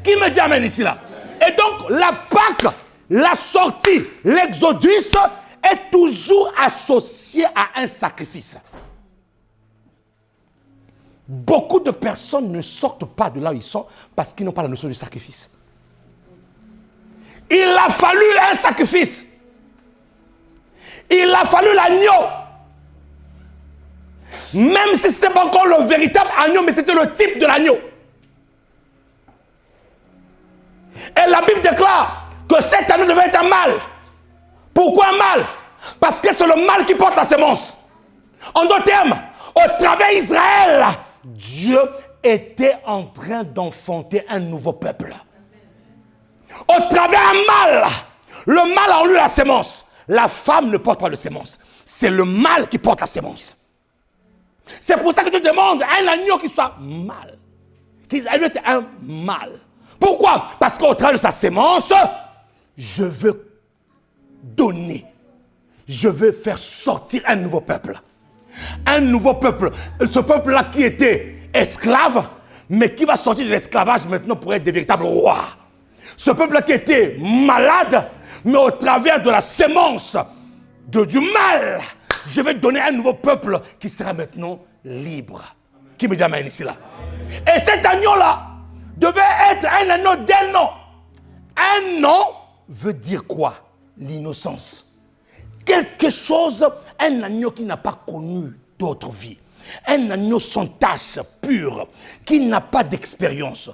Qui me dit amen ici là? Et donc la Pâque, la sortie, l'exodus est toujours associé à un sacrifice. Beaucoup de personnes ne sortent pas de là où ils sont parce qu'ils n'ont pas la notion du sacrifice. Il a fallu un sacrifice. Il a fallu l'agneau. Même si ce n'était pas encore le véritable agneau, mais c'était le type de l'agneau. Et la Bible déclare que cet agneau devait être un mâle. Pourquoi un mâle? Parce que c'est le mâle qui porte la sémence. En d'autres termes, au travers d'Israël, Dieu était en train d'enfanter un nouveau peuple. Au travers d'un mâle, le mâle a en lui la sémence. La femme ne porte pas de sémence. C'est le mâle qui porte la sémence. C'est pour ça que Dieu demande à un agneau qui soit mâle. Qu'il soit un mâle. Pourquoi? Parce qu'au travers de sa sémence, je veux donner. Je veux faire sortir un nouveau peuple. Un nouveau peuple. Ce peuple-là qui était esclave, mais qui va sortir de l'esclavage maintenant pour être des véritables rois. Ce peuple-là qui était malade, mais au travers de la sémence du mal, je vais donner un nouveau peuple qui sera maintenant libre. Qui me dit amen ici là? Et cet agneau-là devait être un agneau d'un nom. Un nom veut dire quoi? L'innocence. Quelque chose, un agneau qui n'a pas connu d'autre vie. Un agneau sans tache, pur, qui n'a pas d'expérience.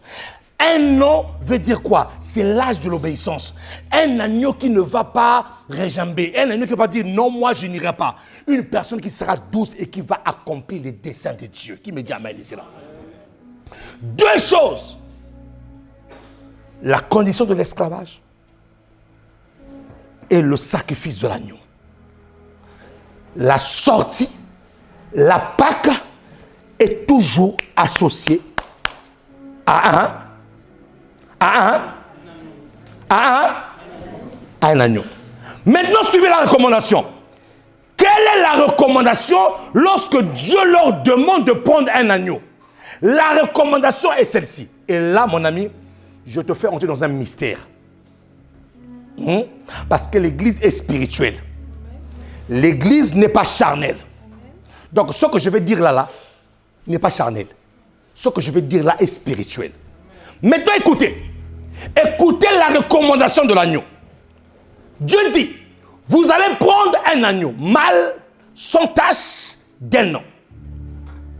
Un nom veut dire quoi? C'est l'âge de l'obéissance. Un agneau qui ne va pas réjamber. Un agneau qui ne va pas dire non, moi je n'irai pas. Une personne qui sera douce et qui va accomplir les desseins de Dieu. Qui me dit amen ici là? Deux choses. La condition de l'esclavage et le sacrifice de l'agneau. La sortie, la Pâque est toujours associée à À un agneau. Maintenant, suivez la recommandation. Quelle est la recommandation lorsque Dieu leur demande de prendre un agneau? La recommandation est celle-ci. Et là, mon ami, je te fais entrer dans un mystère. Parce que l'église est spirituelle. L'église n'est pas charnelle. Donc, ce que je vais dire là n'est pas charnel. Ce que je vais dire là est spirituel. Maintenant, écoutez. Écoutez la recommandation de l'agneau. Dieu dit, vous allez prendre un agneau mâle, sans tache, d'un an.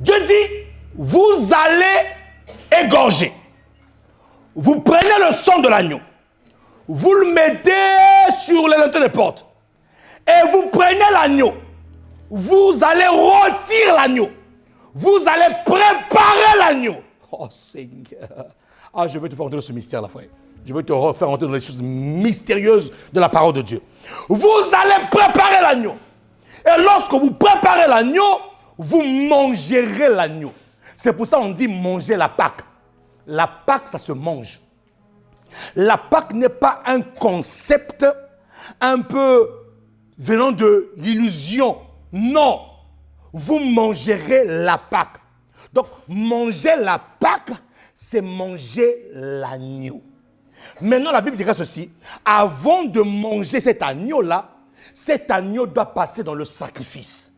Dieu dit, vous allez égorger. Vous prenez le sang de l'agneau. Vous le mettez sur les linteaux des portes. Et vous prenez l'agneau. Vous allez rôtir l'agneau. Vous allez préparer l'agneau. Oh Seigneur. Ah, je vais te faire entrer dans ce mystère-là, frère. Je vais te faire entrer dans les choses mystérieuses de la parole de Dieu. Vous allez préparer l'agneau. Et lorsque vous préparez l'agneau, vous mangerez l'agneau. C'est pour ça qu'on dit manger la Pâque. La Pâque, ça se mange. La Pâque n'est pas un concept un peu venant de l'illusion. Non. Vous mangerez la Pâque. Donc, manger la Pâque, c'est manger l'agneau. Maintenant, la Bible dirait ceci. Avant de manger cet agneau-là, cet agneau doit passer dans le sacrifice.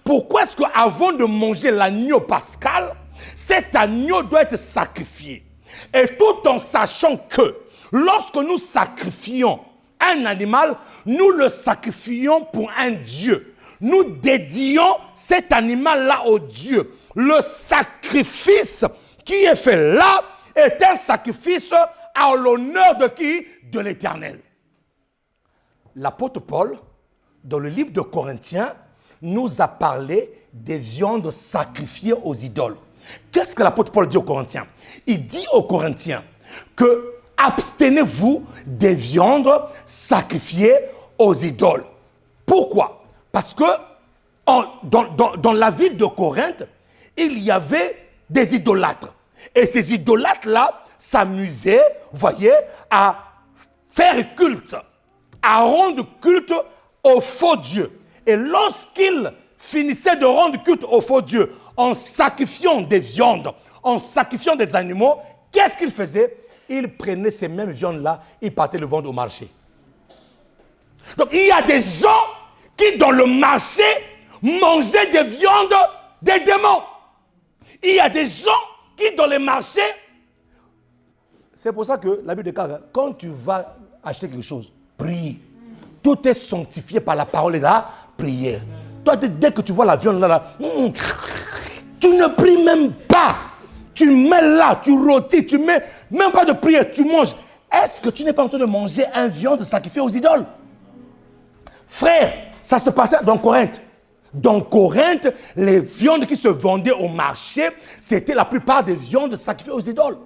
Pourquoi est-ce qu'avant de manger l'agneau pascal, cet agneau doit être sacrifié? Et tout en sachant que lorsque nous sacrifions un animal, nous le sacrifions pour un Dieu. Nous dédions cet animal-là au Dieu. Le sacrifice qui est fait là est un sacrifice à l'honneur de qui? De l'Éternel. L'apôtre Paul, dans le livre de Corinthiens, nous a parlé des viandes sacrifiées aux idoles. Qu'est-ce que l'apôtre Paul dit aux Corinthiens? Il dit aux Corinthiens que abstenez-vous des viandes sacrifiées aux idoles. Pourquoi? Parce que dans la ville de Corinthe, il y avait des idolâtres. Et ces idolâtres-là s'amusaient, vous voyez, à faire culte, à rendre culte aux faux dieux. Et lorsqu'ils finissaient de rendre culte aux faux dieux en sacrifiant des viandes, en sacrifiant des animaux, qu'est-ce qu'ils faisaient? Ils prenaient ces mêmes viandes-là, ils partaient le vendre au marché. Donc il y a des gens qui dans le marché mangeaient des viandes des démons. Il y a des gens qui dans les marchés, c'est pour ça que la Bible déclare, quand tu vas acheter quelque chose, prie. Tout est sanctifié par la parole et la prière. Toi, dès que tu vois la viande là, tu ne pries même pas. Tu mets là, tu rôtis, tu mets même pas de prière, tu manges. Est-ce que tu n'es pas en train de manger un viande sacrifiée aux idoles? Frère, ça se passait dans Corinthe. Dans Corinthe, les viandes qui se vendaient au marché, c'était la plupart des viandes sacrifiées aux idoles.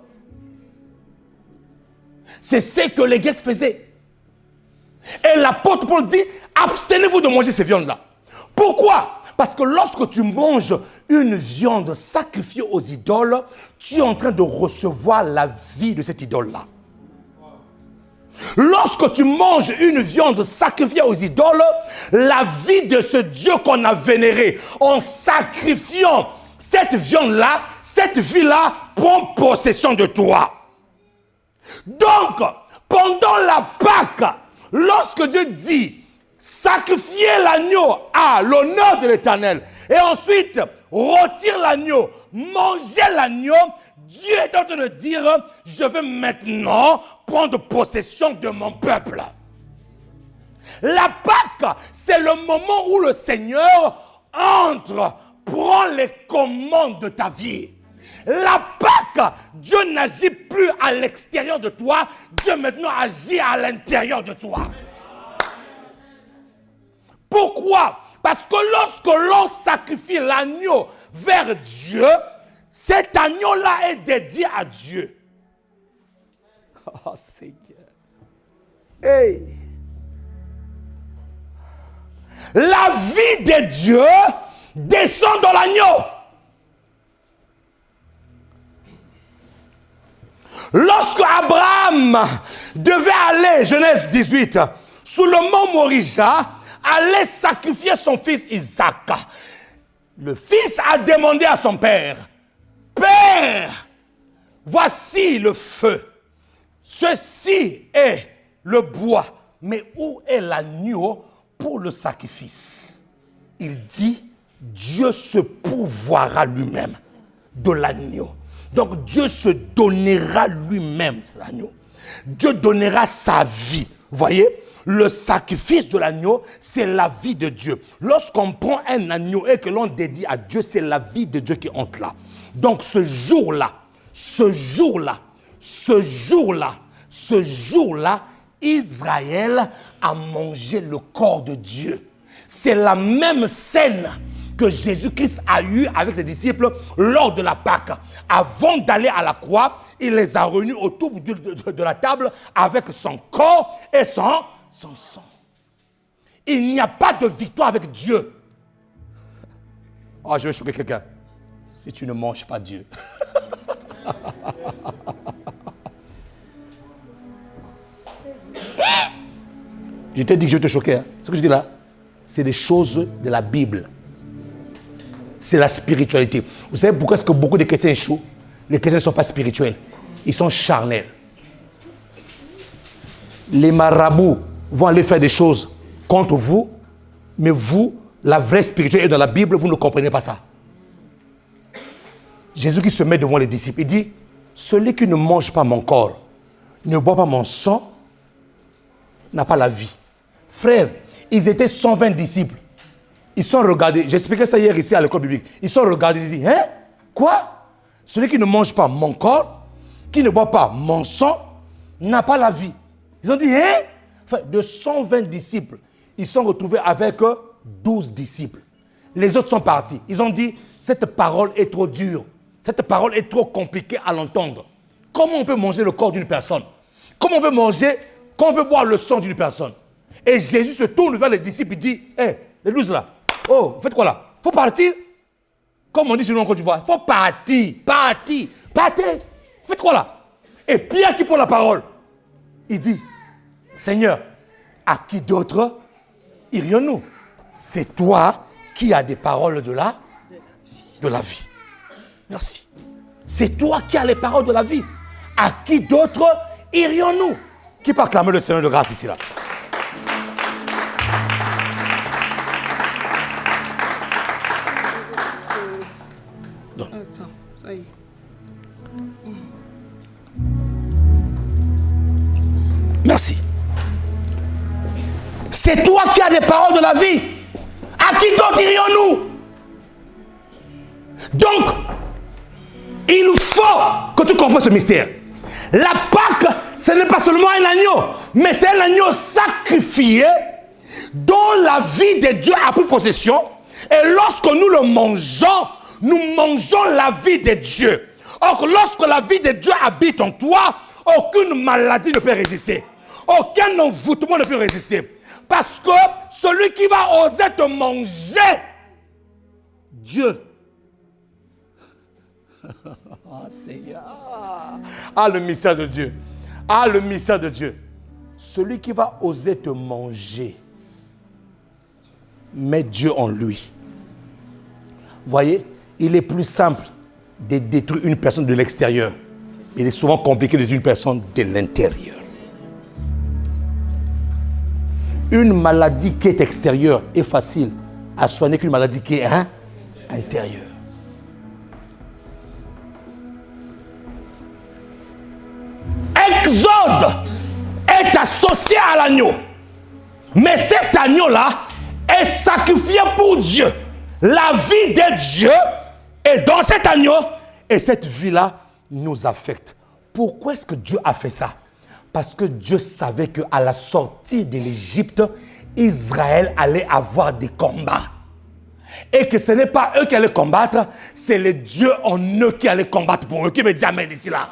C'est ce que les Grecs faisaient. Et l'apôtre Paul dit, abstenez-vous de manger ces viandes-là. Pourquoi? Parce que lorsque tu manges une viande sacrifiée aux idoles, tu es en train de recevoir la vie de cette idole-là. Lorsque tu manges une viande sacrifiée aux idoles, la vie de ce Dieu qu'on a vénéré, en sacrifiant cette viande-là, cette vie-là prend possession de toi. Donc, pendant la Pâque, lorsque Dieu dit sacrifier l'agneau à l'honneur de l'Éternel et ensuite rôtir l'agneau, manger l'agneau, Dieu est en train de dire, je vais maintenant prendre possession de mon peuple. La Pâque, c'est le moment où le Seigneur entre, prend les commandes de ta vie. La Pâque, Dieu n'agit plus à l'extérieur de toi, Dieu maintenant agit à l'intérieur de toi. Pourquoi? Parce que lorsque l'on sacrifie l'agneau vers Dieu, cet agneau-là est dédié à Dieu. Oh Seigneur. Hey. La vie de Dieu descend dans l'agneau. Lorsque Abraham devait aller, Genèse 18, sous le mont Moria, aller sacrifier son fils Isaac, le fils a demandé à son père, « Père, voici le feu, ceci est le bois, mais où est l'agneau pour le sacrifice ?» Il dit, Dieu se pourvoira lui-même de l'agneau. Donc Dieu se donnera lui-même l'agneau. Dieu donnera sa vie. Vous voyez, le sacrifice de l'agneau, c'est la vie de Dieu. Lorsqu'on prend un agneau et que l'on dédie à Dieu, c'est la vie de Dieu qui entre là. Donc ce jour-là, Israël a mangé le corps de Dieu. C'est la même scène que Jésus-Christ a eu avec ses disciples lors de la Pâque. Avant d'aller à la croix, il les a réunis autour de la table avec son corps et son sang. Il n'y a pas de victoire avec Dieu. Oh, je vais choquer quelqu'un. Si tu ne manges pas Dieu. Je t'ai dit que je vais te choquer. Hein. Ce que je dis là, c'est des choses de la Bible. C'est la spiritualité. Vous savez pourquoi est-ce que beaucoup de chrétiens échouent? Les chrétiens ne sont pas spirituels. Ils sont charnels. Les marabouts vont aller faire des choses contre vous, mais vous, la vraie spiritualité est dans la Bible, vous ne comprenez pas ça. Jésus qui se met devant les disciples, il dit, celui qui ne mange pas mon corps, ne boit pas mon sang, n'a pas la vie. Frère, ils étaient 120 disciples. Ils sont regardés, j'expliquais ça hier ici à l'école biblique. Ils sont regardés, ils disent, hein? Quoi? Celui qui ne mange pas mon corps, qui ne boit pas mon sang, n'a pas la vie. Ils ont dit, hein? Enfin, de 120 disciples, ils sont retrouvés avec 12 disciples. Les autres sont partis. Ils ont dit, cette parole est trop dure. Cette parole est trop compliquée à l'entendre. Comment on peut manger le corps d'une personne? Comment on peut boire le sang d'une personne? Et Jésus se tourne vers les disciples et dit, hé, les 12 là, oh, vous faites quoi là? Faut partir? Comme on dit chez nous en Côte d'Ivoire, faut partir. Partez. Faites quoi là? Et Pierre qui prend la parole, il dit, Seigneur, à qui d'autre irions-nous? C'est toi qui as des paroles de la vie. Merci. C'est toi qui as les paroles de la vie. À qui d'autre irions-nous? Qui peut acclamer le Seigneur de grâce ici là? Donc. Attends, ça y est. Merci. C'est toi qui as des paroles de la vie. À qui d'autre irions-nous? Donc, il faut que tu comprennes ce mystère. La Pâque, ce n'est pas seulement un agneau, mais c'est un agneau sacrifié dont la vie de Dieu a pris possession. Et lorsque nous le mangeons, nous mangeons la vie de Dieu. Or, lorsque la vie de Dieu habite en toi, aucune maladie ne peut résister. Aucun envoûtement ne peut résister. Parce que celui qui va oser te manger, Dieu. Ah, Seigneur. Ah, le mystère de Dieu. Ah, le mystère de Dieu. Celui qui va oser te manger, met Dieu en lui. Voyez, il est plus simple de détruire une personne de l'extérieur. Il est souvent compliqué de détruire une personne de l'intérieur. Une maladie qui est extérieure est facile à soigner qu'une maladie qui est intérieure. Exode est associé à l'agneau. Mais cet agneau-là est sacrifié pour Dieu. La vie de Dieu est dans cet agneau et cette vie-là nous affecte. Pourquoi est-ce que Dieu a fait ça? Parce que Dieu savait qu'à la sortie de l'Égypte, Israël allait avoir des combats. Et que ce n'est pas eux qui allaient combattre, c'est le Dieu en eux qui allait combattre pour eux. Qui me dit amen ici là?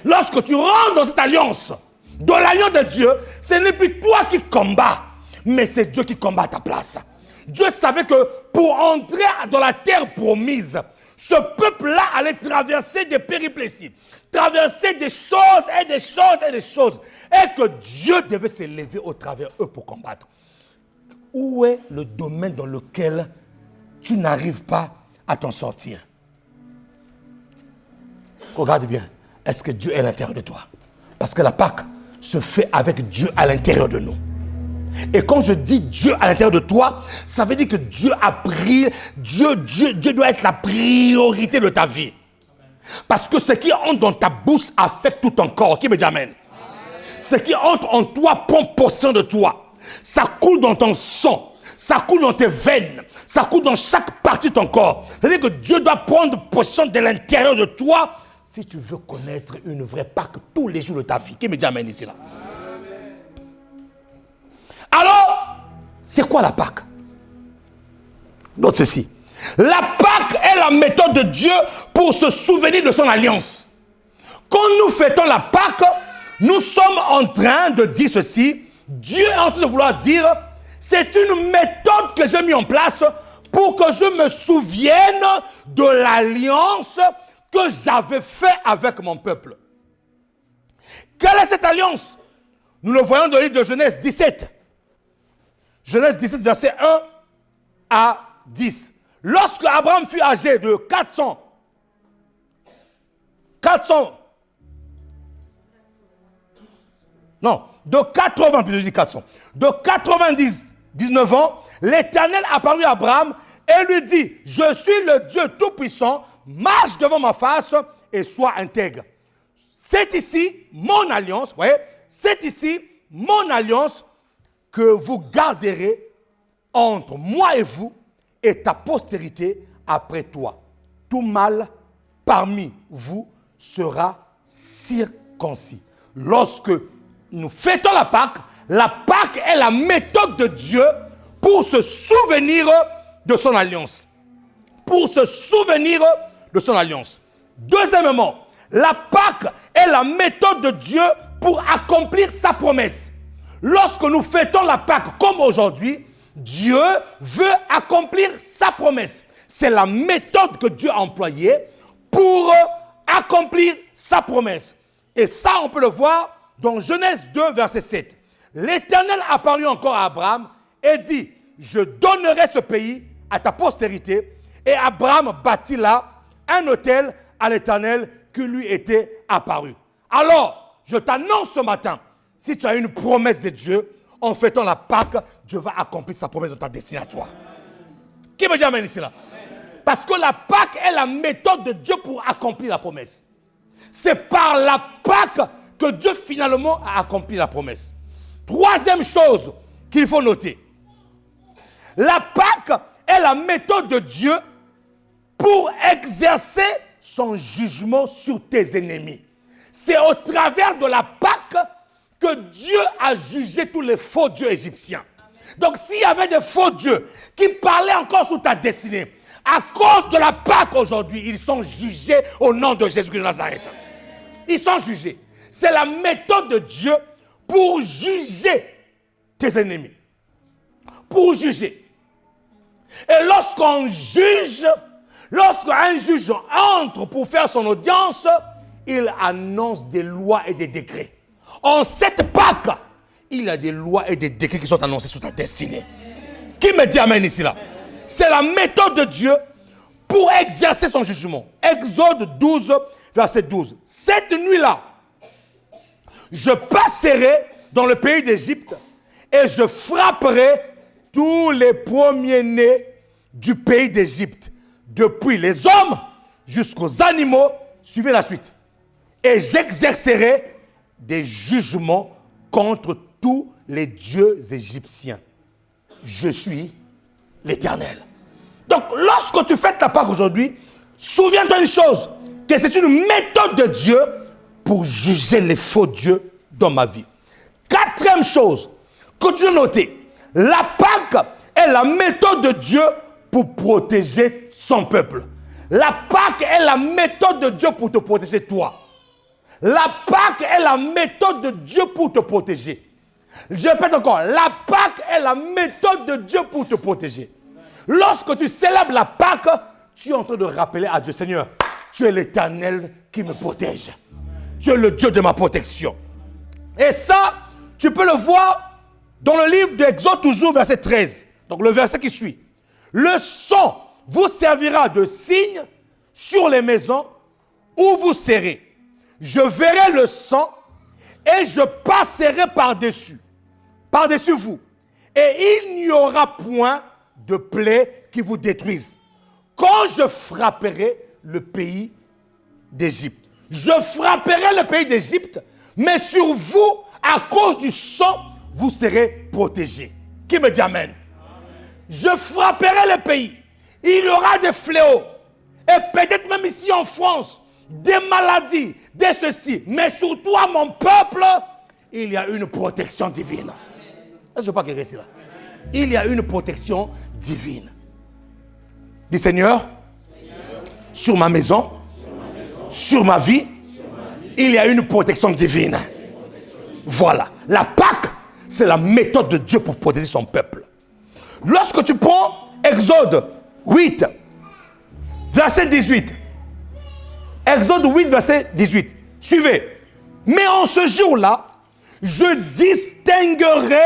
Lorsque tu rentres dans cette alliance, dans l'agneau de Dieu, ce n'est plus toi qui combats, mais c'est Dieu qui combat à ta place. Dieu savait que pour entrer dans la terre promise, ce peuple-là allait traverser des péripéties, traverser des choses et des choses et des choses, et que Dieu devait s'élever au travers eux pour combattre. Où est le domaine dans lequel tu n'arrives pas à t'en sortir? Regarde bien, est-ce que Dieu est à l'intérieur de toi? Parce que la Pâque se fait avec Dieu à l'intérieur de nous. Et quand je dis Dieu à l'intérieur de toi, ça veut dire que Dieu a pris, Dieu doit être la priorité de ta vie. Parce que ce qui entre dans ta bouche affecte tout ton corps. Qui me dit amen? Ce qui entre en toi prend possession de toi. Ça coule dans ton sang, ça coule dans tes veines, ça coule dans chaque partie de ton corps. C'est-à-dire que Dieu doit prendre possession de l'intérieur de toi si tu veux connaître une vraie Pâque tous les jours de ta vie. Qui me dit amen ici là? Alors, c'est quoi la Pâque? Donc ceci. La Pâque est la méthode de Dieu pour se souvenir de son alliance. Quand nous fêtons la Pâque, nous sommes en train de dire ceci. Dieu est en train de vouloir dire, c'est une méthode que j'ai mis en place pour que je me souvienne de l'alliance que j'avais faite avec mon peuple. Quelle est cette alliance? Nous le voyons dans le livre de Genèse 17. Genèse 17, verset 1 à 10. Lorsque Abraham fut âgé de 19 ans, l'Éternel apparut à Abraham et lui dit, je suis le Dieu Tout-Puissant, marche devant ma face et sois intègre. C'est ici mon alliance, voyez, c'est ici mon alliance que vous garderez entre moi et vous et ta postérité après toi. Tout mâle parmi vous sera circoncis. Lorsque nous fêtons la Pâque est la méthode de Dieu pour se souvenir de son alliance. Pour se souvenir de son alliance. Deuxièmement, la Pâque est la méthode de Dieu pour accomplir sa promesse. Lorsque nous fêtons la Pâque comme aujourd'hui, Dieu veut accomplir sa promesse. C'est la méthode que Dieu a employée pour accomplir sa promesse. Et ça, on peut le voir dans Genèse 2, verset 7. L'Éternel apparut encore à Abraham et dit, je donnerai ce pays à ta postérité. Et Abraham bâtit là un autel à l'Éternel qui lui était apparu. Alors, je t'annonce ce matin, si tu as une promesse de Dieu, en fêtant la Pâque, Dieu va accomplir sa promesse dans ta destinée à toi. Qui me dit amen ici là? Parce que la Pâque est la méthode de Dieu pour accomplir la promesse. C'est par la Pâque que Dieu finalement a accompli la promesse. Troisième chose qu'il faut noter. La Pâque est la méthode de Dieu pour exercer son jugement sur tes ennemis. C'est au travers de la Pâque que Dieu a jugé tous les faux dieux égyptiens. Donc s'il y avait des faux dieux qui parlaient encore sur ta destinée, à cause de la Pâque aujourd'hui, ils sont jugés au nom de Jésus de Nazareth. Ils sont jugés. C'est la méthode de Dieu pour juger tes ennemis. Pour juger. Et lorsqu'on juge, lorsqu'un juge entre pour faire son audience, il annonce des lois et des décrets. En cette Pâque, il y a des lois et des décrets qui sont annoncés sur ta destinée. Qui me dit amen ici là? C'est la méthode de Dieu pour exercer son jugement. Exode 12, verset 12. Cette nuit-là, je passerai dans le pays d'Égypte et je frapperai tous les premiers-nés du pays d'Égypte, depuis les hommes jusqu'aux animaux. Suivez la suite. Et j'exercerai des jugements contre tous les dieux égyptiens. Je suis l'Éternel. Donc, lorsque tu fêtes la Pâque aujourd'hui, souviens-toi une chose, que c'est une méthode de Dieu pour juger les faux dieux dans ma vie. Quatrième chose, continue de noter, la Pâque est la méthode de Dieu pour protéger son peuple. La Pâque est la méthode de Dieu pour te protéger toi. La Pâque est la méthode de Dieu pour te protéger. Je répète encore, la Pâque est la méthode de Dieu pour te protéger. Lorsque tu célèbres la Pâque, tu es en train de rappeler à Dieu, Seigneur, tu es l'Éternel qui me protège. Tu es le Dieu de ma protection. Et ça, tu peux le voir dans le livre d'Exode, toujours verset 13. Donc le verset qui suit. Le sang vous servira de signe sur les maisons où vous serez. Je verrai le sang et je passerai par-dessus vous. Et il n'y aura point de plaie qui vous détruise. Quand je frapperai le pays d'Égypte. Je frapperai le pays d'Égypte, mais sur vous, à cause du sang, vous serez protégés. Qui me dit amen? Je frapperai le pays. Il y aura des fléaux. Et peut-être même ici en France, des maladies, des ceci. Mais surtout à mon peuple, il y a une protection divine. Est-ce que je ne veux pas guérir ici là? Il y a une protection divine. Dis Seigneur, sur ma maison, sur ma vie, il y a une protection divine. Voilà. La Pâque, c'est la méthode de Dieu pour protéger son peuple. Lorsque tu prends Exode 8, verset 18. Exode 8, verset 18. Suivez. Mais en ce jour-là, je distinguerai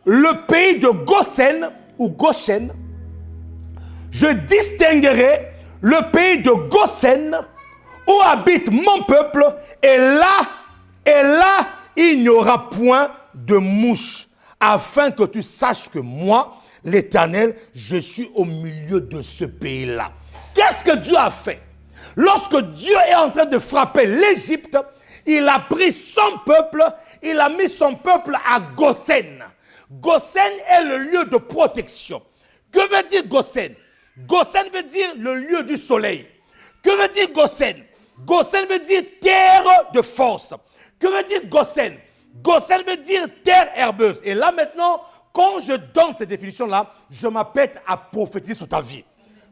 le pays de Goshen ou Goshen. Je distinguerai le pays de Goshen où habite mon peuple, et là, il n'y aura point de mouche, afin que tu saches que moi, l'Éternel, je suis au milieu de ce pays-là. Qu'est-ce que Dieu a fait? Lorsque Dieu est en train de frapper l'Égypte, il a pris son peuple, il a mis son peuple à Goshen. Goshen est le lieu de protection. Que veut dire Goshen? Goshen veut dire le lieu du soleil. Que veut dire Goshen? Goshen veut dire terre de force. Que veut dire Goshen? Goshen veut dire terre herbeuse. Et là maintenant, quand je donne cette définition-là, je m'apprête à prophétiser sur ta vie.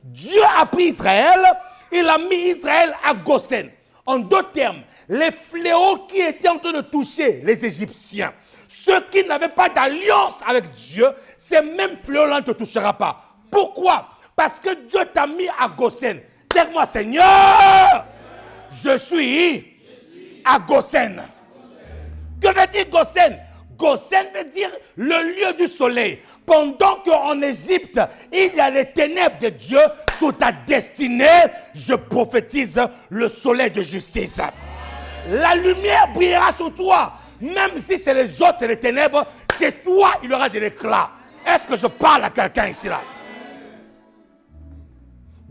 Dieu a pris Israël, il a mis Israël à Goshen. En d'autres termes, les fléaux qui étaient en train de toucher les Égyptiens, ceux qui n'avaient pas d'alliance avec Dieu, ces mêmes fléaux-là ne te touchera pas. Pourquoi? Parce que Dieu t'a mis à Goshen. Dis-moi, Seigneur, je suis à Goshen. Que veut dire Goshen? Goshen veut dire le lieu du soleil. Pendant qu'en Égypte, il y a les ténèbres de Dieu sur ta destinée, je prophétise le soleil de justice. La lumière brillera sur toi. Même si c'est les autres, c'est les ténèbres, chez toi, il y aura de l'éclat. Est-ce que je parle à quelqu'un ici là?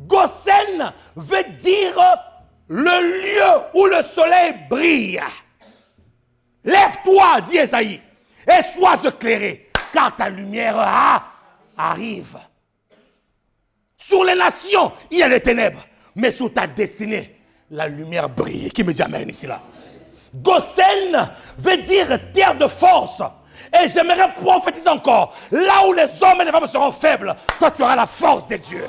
Goshen veut dire le lieu où le soleil brille. Lève-toi, dit Esaïe, et sois éclairé, car ta lumière arrive. Sur les nations, il y a les ténèbres, mais sur ta destinée, la lumière brille. Qui me dit amen ici là? Goshen veut dire terre de force. Et j'aimerais prophétiser encore. Là où les hommes et les femmes seront faibles, toi tu auras la force de Dieu.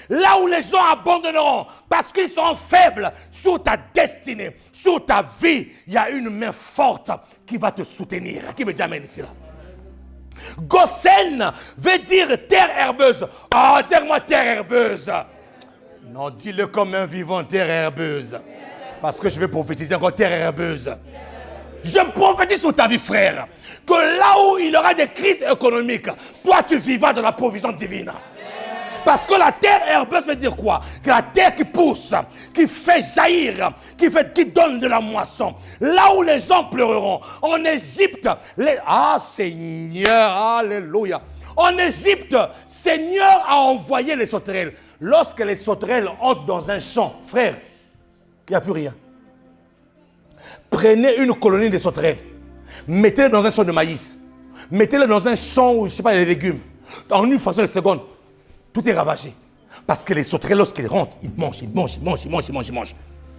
Là où les gens abandonneront parce qu'ils seront faibles sur ta destinée, sur ta vie, il y a une main forte qui va te soutenir. Qui me dit amen ici là? Goshen veut dire terre herbeuse. Oh, dis-moi terre herbeuse. Non, dis-le comme un vivant, terre herbeuse. Parce que je vais prophétiser encore terre herbeuse. Je prophétise sur ta vie, frère, que là où il y aura des crises économiques, toi tu vivras dans la provision divine. Parce que la terre herbeuse veut dire quoi? Que la terre qui pousse, qui fait jaillir, qui donne de la moisson. Là où les gens pleureront. En Égypte, Seigneur, alléluia. En Égypte, Seigneur a envoyé les sauterelles. Lorsque les sauterelles entrent dans un champ, frère, il n'y a plus rien. Prenez une colonie de sauterelles, mettez-les dans un champ de maïs, mettez-les dans un champ où, je ne sais pas, les légumes. En une fraction de seconde, tout est ravagé. Parce que les sauterelles, lorsqu'ils rentrent, ils mangent.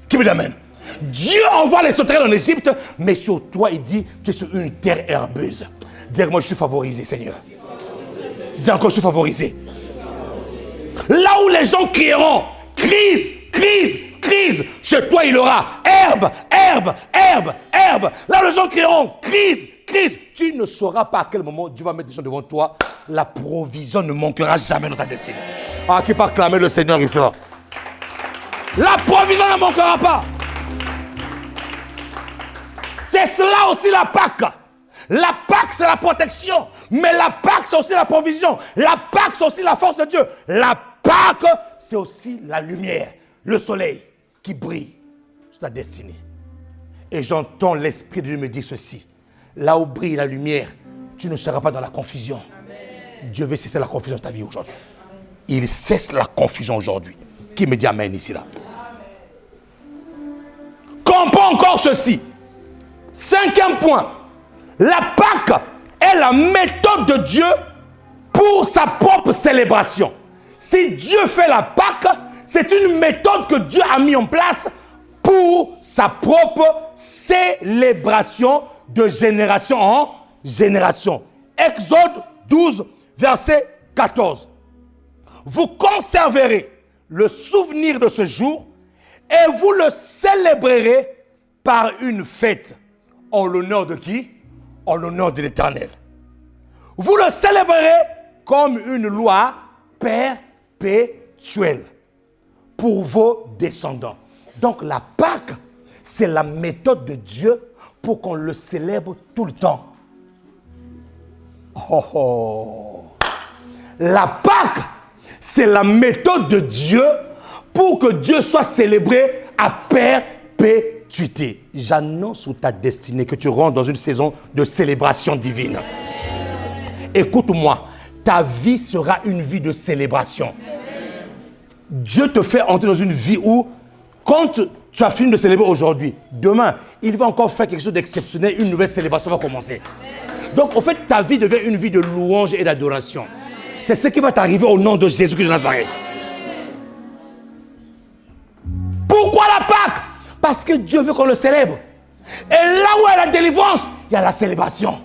Qui me l'amène? Dieu envoie les sauterelles en Égypte, mais sur toi, il dit, tu es sur une terre herbeuse. Dis-moi, je suis favorisé, Seigneur. Dis encore, je suis favorisé. Là où les gens crieront, crise, crise, crise, chez toi, il y aura herbe. Là où les gens crieront, crise, crise, tu ne sauras pas à quel moment Dieu va mettre des gens devant toi. La provision ne manquera jamais dans ta destinée. Ah, qui peut acclamer le Seigneur ici là? La provision ne manquera pas. C'est cela aussi la Pâque. La Pâque, c'est la protection. Mais la Pâque, c'est aussi la provision. La Pâque, c'est aussi la force de Dieu. La Pâque, c'est aussi la lumière, le soleil qui brille sur ta destinée. Et j'entends l'Esprit de Dieu me dire ceci. Là où brille la lumière, tu ne seras pas dans la confusion. Amen. Dieu veut cesser la confusion de ta vie aujourd'hui. Il cesse la confusion aujourd'hui. Qui me dit Amen ici là? Comprends encore ceci. 5e point. La Pâque est la méthode de Dieu pour sa propre célébration. Si Dieu fait la Pâque, c'est une méthode que Dieu a mis en place pour sa propre célébration de génération en génération. Exode 12, verset 14. Vous conserverez le souvenir de ce jour et vous le célébrerez par une fête. En l'honneur de qui? En l'honneur de l'Éternel. Vous le célébrerez comme une loi perpétuelle pour vos descendants. Donc la Pâque, c'est la méthode de Dieu pour qu'on le célèbre tout le temps. Oh, oh. La Pâque, c'est la méthode de Dieu pour que Dieu soit célébré à perpétuité. J'annonce sur ta destinée que tu rentres dans une saison de célébration divine. Écoute-moi, ta vie sera une vie de célébration. Dieu te fait entrer dans une vie où, quand tu as fini de célébrer aujourd'hui, demain, il va encore faire quelque chose d'exceptionnel, une nouvelle célébration va commencer. Donc, en fait, ta vie devient une vie de louange et d'adoration. C'est ce qui va t'arriver au nom de Jésus-Christ de Nazareth. Pourquoi la Pâque? Parce que Dieu veut qu'on le célèbre. Et là où il y a la délivrance, il y a la célébration.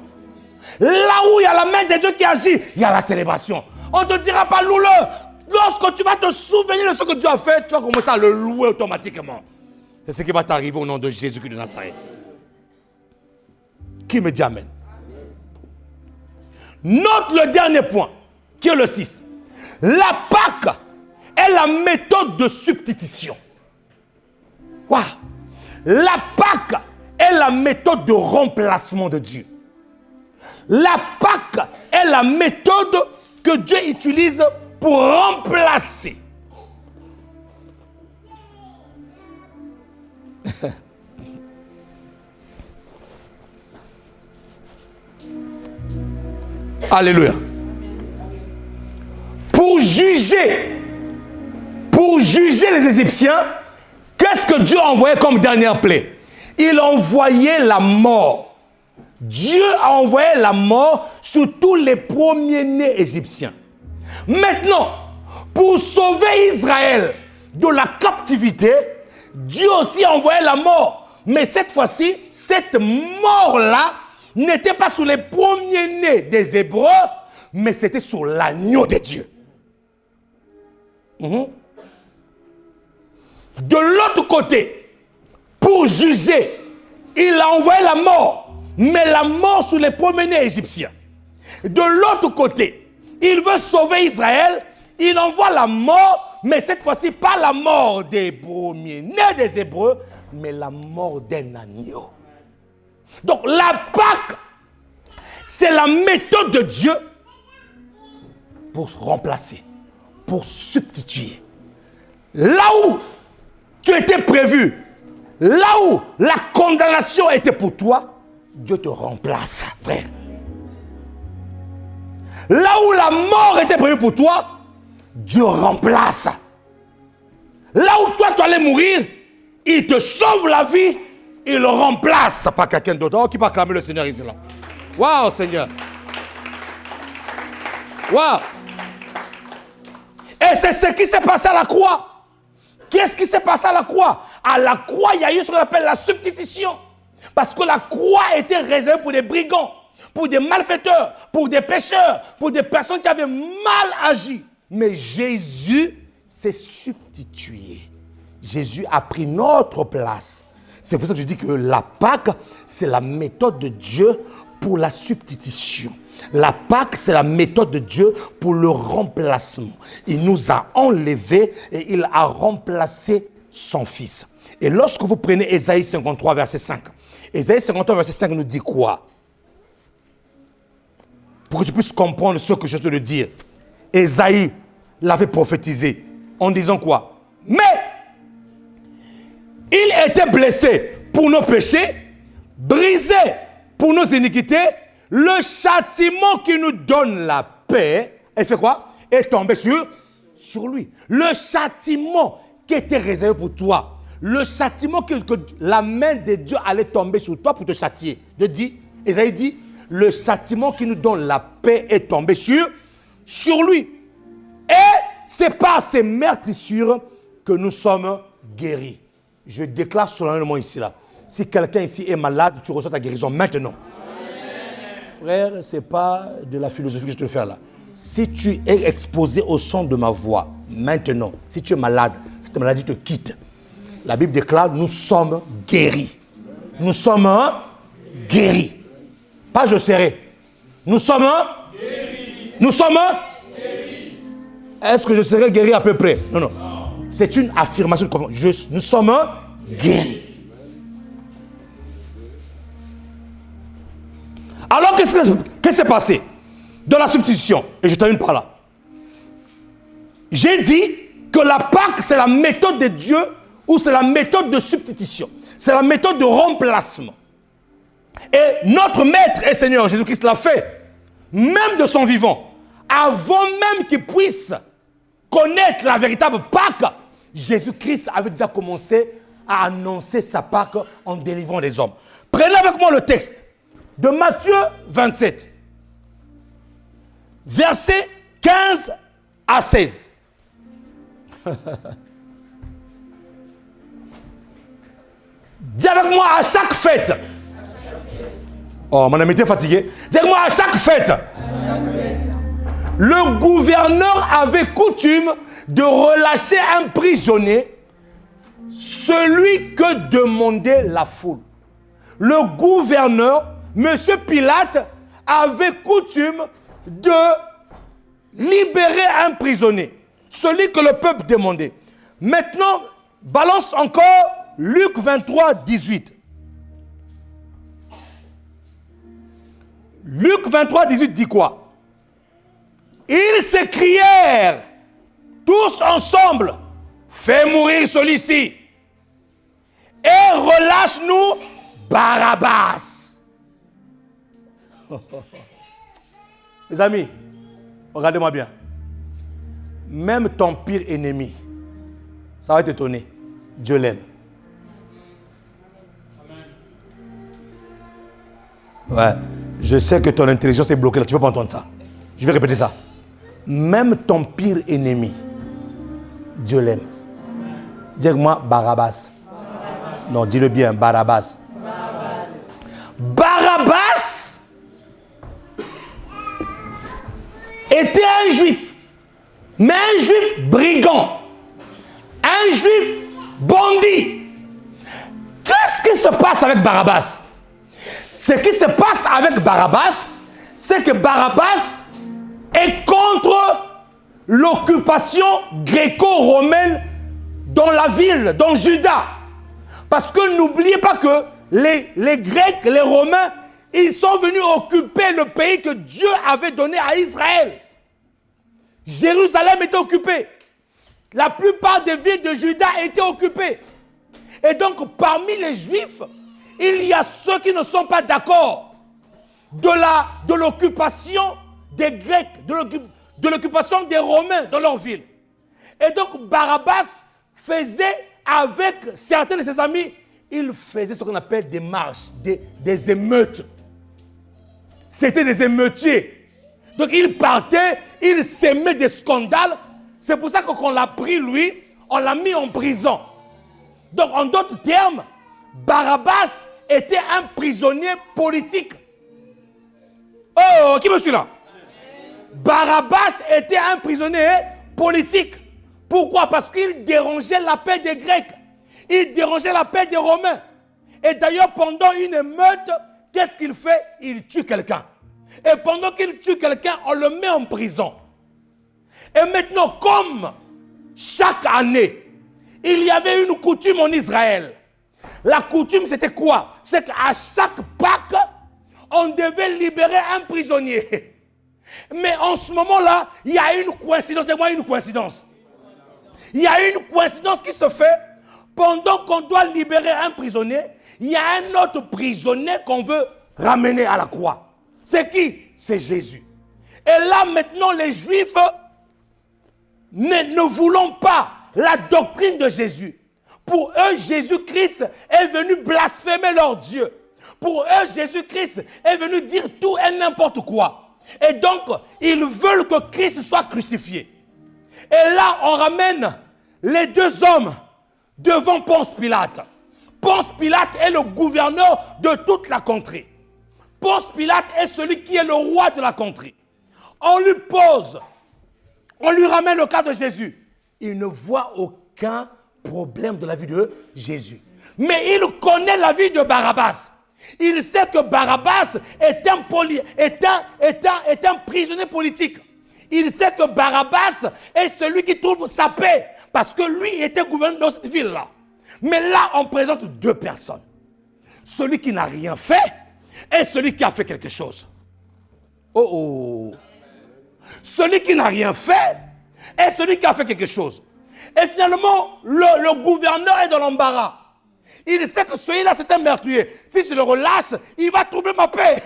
Là où il y a la main de Dieu qui agit, il y a la célébration. On ne te dira pas loue-le. Lorsque tu vas te souvenir de ce que Dieu a fait, tu vas commencer à le louer automatiquement. C'est ce qui va t'arriver au nom de Jésus-Christ de Nazareth. Qui me dit Amen? Note le dernier point, qui est le 6. La Pâque est la méthode de substitution. Wow. La Pâque est la méthode de remplacement de Dieu. La Pâque est la méthode que Dieu utilise pour remplacer. Alléluia. Pour juger les Égyptiens, qu'est-ce que Dieu a envoyé comme dernière plaie? Il a envoyé la mort. Dieu a envoyé la mort sur tous les premiers-nés égyptiens. Maintenant, pour sauver Israël de la captivité, Dieu aussi a envoyé la mort. Mais cette fois-ci, cette mort-là n'était pas sur les premiers-nés des Hébreux, mais c'était sur l'agneau de Dieu. De l'autre côté, pour juger, il a envoyé la mort, mais la mort sur les premiers-nés égyptiens. De l'autre côté, il veut sauver Israël, il envoie la mort, mais cette fois-ci, pas la mort des premiers-nés des Hébreux, mais la mort d'un agneau. Donc la Pâque, c'est la méthode de Dieu pour se remplacer, pour substituer. Là où tu étais prévu, là où la condamnation était pour toi, Dieu te remplace, frère. Là où la mort était prévue pour toi, Dieu remplace. Là où toi tu allais mourir, il te sauve la vie, il le remplace par quelqu'un d'autre. Oh, qui va acclamer le Seigneur ici là. Waouh, Seigneur. Waouh. Et c'est ce qui s'est passé à la croix. Qu'est-ce qui s'est passé à la croix? À la croix, il y a eu ce qu'on appelle la substitution. Parce que la croix était réservée pour des brigands, pour des malfaiteurs, pour des pécheurs, pour des personnes qui avaient mal agi. Mais Jésus s'est substitué. Jésus a pris notre place. C'est pour ça que je dis que la Pâque, c'est la méthode de Dieu pour la substitution. La Pâque, c'est la méthode de Dieu pour le remplacement. Il nous a enlevés et il a remplacé son Fils. Et lorsque vous prenez Ésaïe 53, verset 5, Ésaïe 53, verset 5 nous dit quoi? Pour que tu puisses comprendre ce que je te le dire. Ésaïe l'avait prophétisé en disant quoi? Mais il était blessé pour nos péchés, brisé pour nos iniquités. Le châtiment qui nous donne la paix, elle fait quoi? Est tombé sur lui. Le châtiment qui était réservé pour toi, le châtiment que la main de Dieu allait tomber sur toi pour te châtier. Ésaïe dit, le châtiment qui nous donne la paix est tombé sur lui. Et c'est par ces meurtrissures que nous sommes guéris. Je déclare solennellement ici, là. Si quelqu'un ici est malade, tu reçois ta guérison maintenant. Frère, ce n'est pas de la philosophie que je te fais là. Si tu es exposé au son de ma voix, maintenant, si tu es malade, cette maladie te quitte. La Bible déclare, nous sommes guéris. Nous sommes guéris. Pas je serai. Nous sommes guéris. Nous sommes guéris. Est-ce que je serai guéri à peu près? Non, non. C'est une affirmation de confiance. Nous sommes guéris. Alors, qu'est-ce qui s'est passé dans la substitution? Et je termine par là. J'ai dit que la Pâque, c'est la méthode de Dieu ou c'est la méthode de substitution. C'est la méthode de remplacement. Et notre Maître et Seigneur Jésus-Christ l'a fait, même de son vivant. Avant même qu'il puisse connaître la véritable Pâque, Jésus-Christ avait déjà commencé à annoncer sa Pâque en délivrant les hommes. Prenez avec moi le texte de Matthieu 27, versets 15 à 16. Dis avec moi, à chaque fête. Oh, mon ami, t'es fatigué. Dis avec moi, à chaque fête. Le gouverneur avait coutume de relâcher un prisonnier, celui que demandait la foule. Le gouverneur, Monsieur Pilate, avait coutume de libérer un prisonnier, celui que le peuple demandait. Maintenant, balance encore Luc 23, 18. Luc 23, 18 dit quoi? Ils s'écrièrent tous ensemble, fais mourir celui-ci et relâche-nous Barabbas. Les amis, regardez-moi bien. Même ton pire ennemi, ça va t'étonner, Dieu l'aime. Ouais, je sais que ton intelligence est bloquée là, tu ne peux pas entendre ça. Je vais répéter ça. Même ton pire ennemi, Dieu l'aime. Dis-moi Barabbas. Non, dis-le bien, Barabbas. Barabbas était un juif, mais un juif brigand, un juif bandit. Qu'est-ce qui se passe avec Barabbas? Ce qui se passe avec Barabbas, c'est que Barabbas est contre l'occupation gréco-romaine dans la ville, dans Juda. Parce que n'oubliez pas que les Grecs, les Romains, ils sont venus occuper le pays que Dieu avait donné à Israël. Jérusalem était occupée. La plupart des villes de Juda étaient occupées. Et donc, parmi les Juifs, il y a ceux qui ne sont pas d'accord de l'occupation des Grecs, de l'occupation des Romains dans leur ville. Et donc, Barabbas faisait avec certains de ses amis, il faisait ce qu'on appelle des marches, des émeutes. C'était des émeutiers. Donc, il partait, il s'aimait des scandales. C'est pour ça que quand on l'a pris, lui, on l'a mis en prison. Donc, en d'autres termes, Barabbas était un prisonnier politique. Oh, qui me suit là? Barabbas était un prisonnier politique. Pourquoi? Parce qu'il dérangeait la paix des Grecs. Il dérangeait la paix des Romains. Et d'ailleurs, pendant une émeute qu'est-ce qu'il fait? Il tue quelqu'un. Et pendant qu'il tue quelqu'un, on le met en prison. Et maintenant, comme chaque année, il y avait une coutume en Israël. La coutume, c'était quoi? C'est qu'à chaque Pâques, on devait libérer un prisonnier. Mais en ce moment-là, il y a une coïncidence. C'est moi une coïncidence. Il y a une coïncidence qui se fait pendant qu'on doit libérer un prisonnier. Il y a un autre prisonnier qu'on veut ramener à la croix. C'est qui? C'est Jésus. Et là, maintenant, les Juifs ne voulant pas la doctrine de Jésus. Pour eux, Jésus-Christ est venu blasphémer leur Dieu. Pour eux, Jésus-Christ est venu dire tout et n'importe quoi. Et donc, ils veulent que Christ soit crucifié. Et là, on ramène les deux hommes devant Ponce Pilate. Ponce Pilate est le gouverneur de toute la contrée. Ponce Pilate est celui qui est le roi de la contrée. On lui pose, on lui ramène le cas de Jésus. Il ne voit aucun problème de la vie de Jésus. Mais il connaît la vie de Barabbas. Il sait que Barabbas est un prisonnier politique. Il sait que Barabbas est celui qui trouve sa paix. Parce que lui était gouverneur dans cette ville-là. Mais là, on présente deux personnes. Celui qui n'a rien fait et celui qui a fait quelque chose. Oh oh. Celui qui n'a rien fait et celui qui a fait quelque chose. Et finalement, le gouverneur est dans l'embarras. Il sait que celui-là, c'est un meurtrier. Si je le relâche, il va troubler ma paix.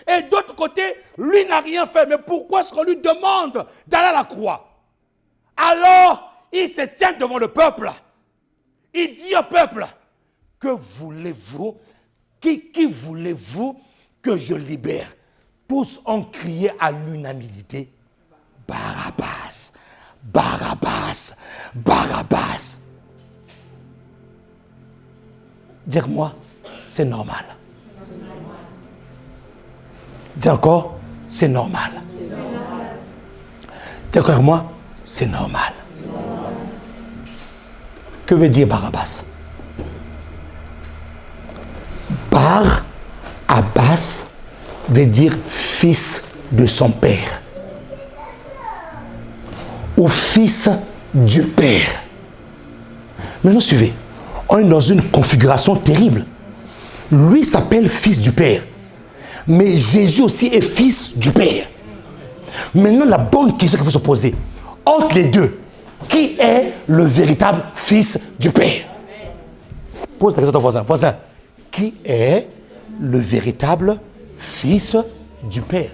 Et d'autre côté, lui n'a rien fait. Mais pourquoi est-ce qu'on lui demande d'aller à la croix? Alors, il se tient devant le peuple. Il dit au peuple, que voulez-vous? Qui voulez-vous que je libère? Tous ont crié à l'unanimité, Barabbas, Barabbas, Barabbas. Dire-moi, c'est normal. Dis encore, c'est normal. Dis encore moi, c'est normal. Que veut dire Barabbas? Barabbas veut dire fils de son père. Ou fils du père. Maintenant, suivez. On est dans une configuration terrible. Lui s'appelle fils du père. Mais Jésus aussi est fils du père. Maintenant, la bonne question qu'il faut se poser, entre les deux, qui est le véritable fils du père? Pose la question à ton voisin. Voisin, qui est le véritable fils du père?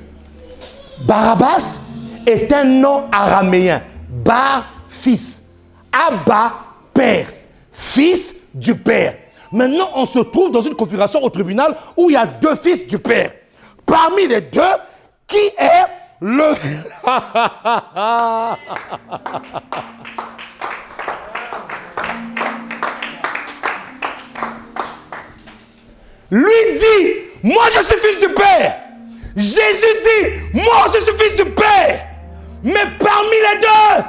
Barabbas est un nom araméen. Bar, fils. Abba, père. Fils du père. Maintenant, on se trouve dans une configuration au tribunal où il y a deux fils du père. Parmi les deux, qui est le... Lui dit, moi je suis fils du père. Jésus dit, moi je suis fils du père. Mais parmi les deux,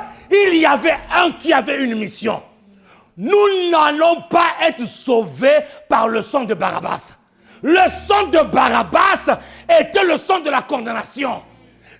il y avait un qui avait une mission. Nous n'allons pas être sauvés par le sang de Barabbas. Le sang de Barabbas était le sang de la condamnation.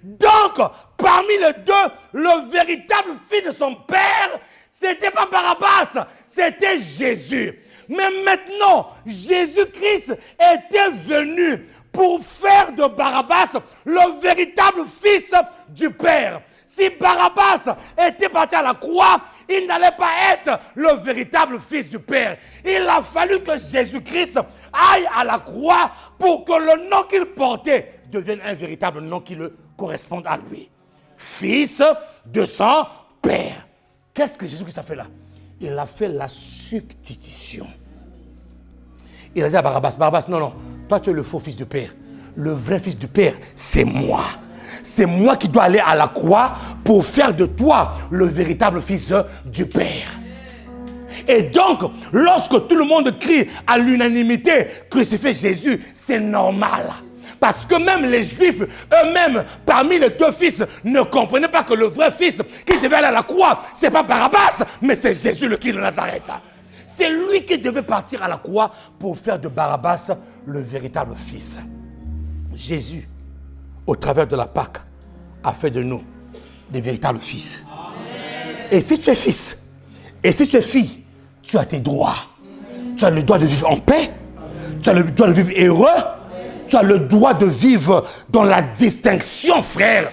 Donc, parmi les deux, le véritable fils de son père, c'était pas Barabbas, c'était Jésus. Mais maintenant, Jésus-Christ était venu pour faire de Barabbas le véritable fils du Père. Si Barabbas était parti à la croix, il n'allait pas être le véritable fils du Père. Il a fallu que Jésus-Christ aille à la croix pour que le nom qu'il portait devienne un véritable nom qui le corresponde à lui. Fils de son Père. Qu'est-ce que Jésus-Christ a fait là? Il a fait la substitution. Il a dit à Barabbas, Barabbas, non, non, toi tu es le faux fils du Père. Le vrai fils du Père, c'est moi. C'est moi qui dois aller à la croix pour faire de toi le véritable fils du Père. Et donc, lorsque tout le monde crie à l'unanimité, crucifiez Jésus, c'est normal. Parce que même les Juifs, eux-mêmes, parmi les deux fils, ne comprenaient pas que le vrai fils qui devait aller à la croix, ce n'est pas Barabbas, mais c'est Jésus le Christ de Nazareth. C'est lui qui devait partir à la croix pour faire de Barabbas le véritable Fils. Jésus, au travers de la Pâque, a fait de nous des véritables fils. Amen. Et si tu es fils, et si tu es fille, tu as tes droits. Tu as le droit de vivre en paix. Tu as le droit de vivre heureux. Tu as le droit de vivre dans la distinction, frère.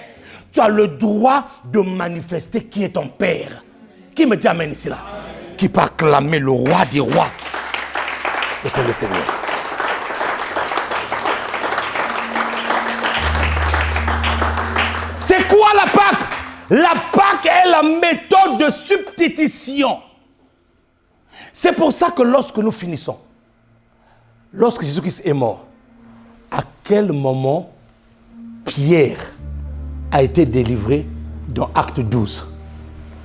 Tu as le droit de manifester qui est ton Père. Qui me dit amen ici là? Qui peut acclamer le roi des rois. C'est le Seigneur. C'est quoi la Pâque? La Pâque est la méthode de substitution. C'est pour ça que lorsque nous finissons, lorsque Jésus-Christ est mort, à quel moment Pierre a été délivré dans Acte 12?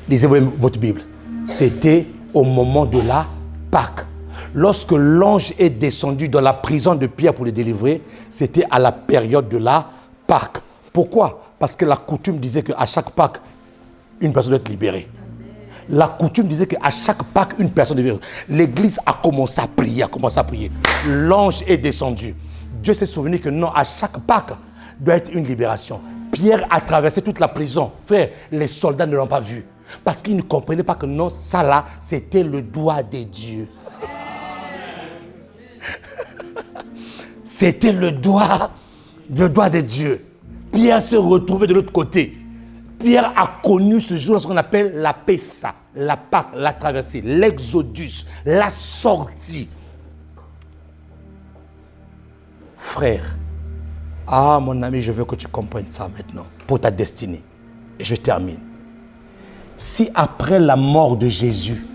Lisez-vous votre Bible. C'était au moment de la Pâque. Lorsque l'ange est descendu dans la prison de Pierre pour le délivrer, c'était à la période de la Pâque. Pourquoi? Parce que la coutume disait qu'à chaque Pâque, une personne doit être libérée. La coutume disait qu'à chaque Pâque, une personne devait... L'église a commencé à prier, L'ange est descendu. Dieu s'est souvenu que non, à chaque Pâque doit être une libération. Pierre a traversé toute la prison. Frère, les soldats ne l'ont pas vu. Parce qu'ils ne comprenaient pas que non, ça là, c'était le doigt de Dieu. C'était le doigt de Dieu. Pierre s'est retrouvé de l'autre côté. Pierre a connu ce jour ce qu'on appelle la Pessa, la Pâque, la traversée, l'exodus, la sortie. Frère, mon ami, je veux que tu comprennes ça maintenant pour ta destinée. Et je termine. Si après la mort de Jésus,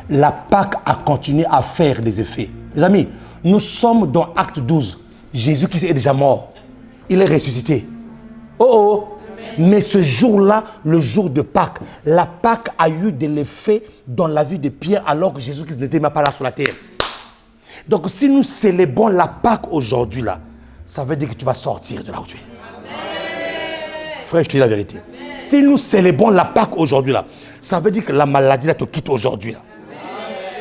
la Pâque a continué à faire des effets. Les amis, nous sommes dans Acte 12. Jésus-Christ est déjà mort. Il est ressuscité. Mais ce jour-là, le jour de Pâques, la Pâque a eu de l'effet dans la vie de Pierre alors que Jésus-Christ n'était même pas là sur la terre. Donc si nous célébrons la Pâque aujourd'hui, là, ça veut dire que tu vas sortir de là où tu es. Amen. Frère, je te dis la vérité. Amen. Si nous célébrons la Pâque aujourd'hui, là, ça veut dire que la maladie là, te quitte aujourd'hui. Là.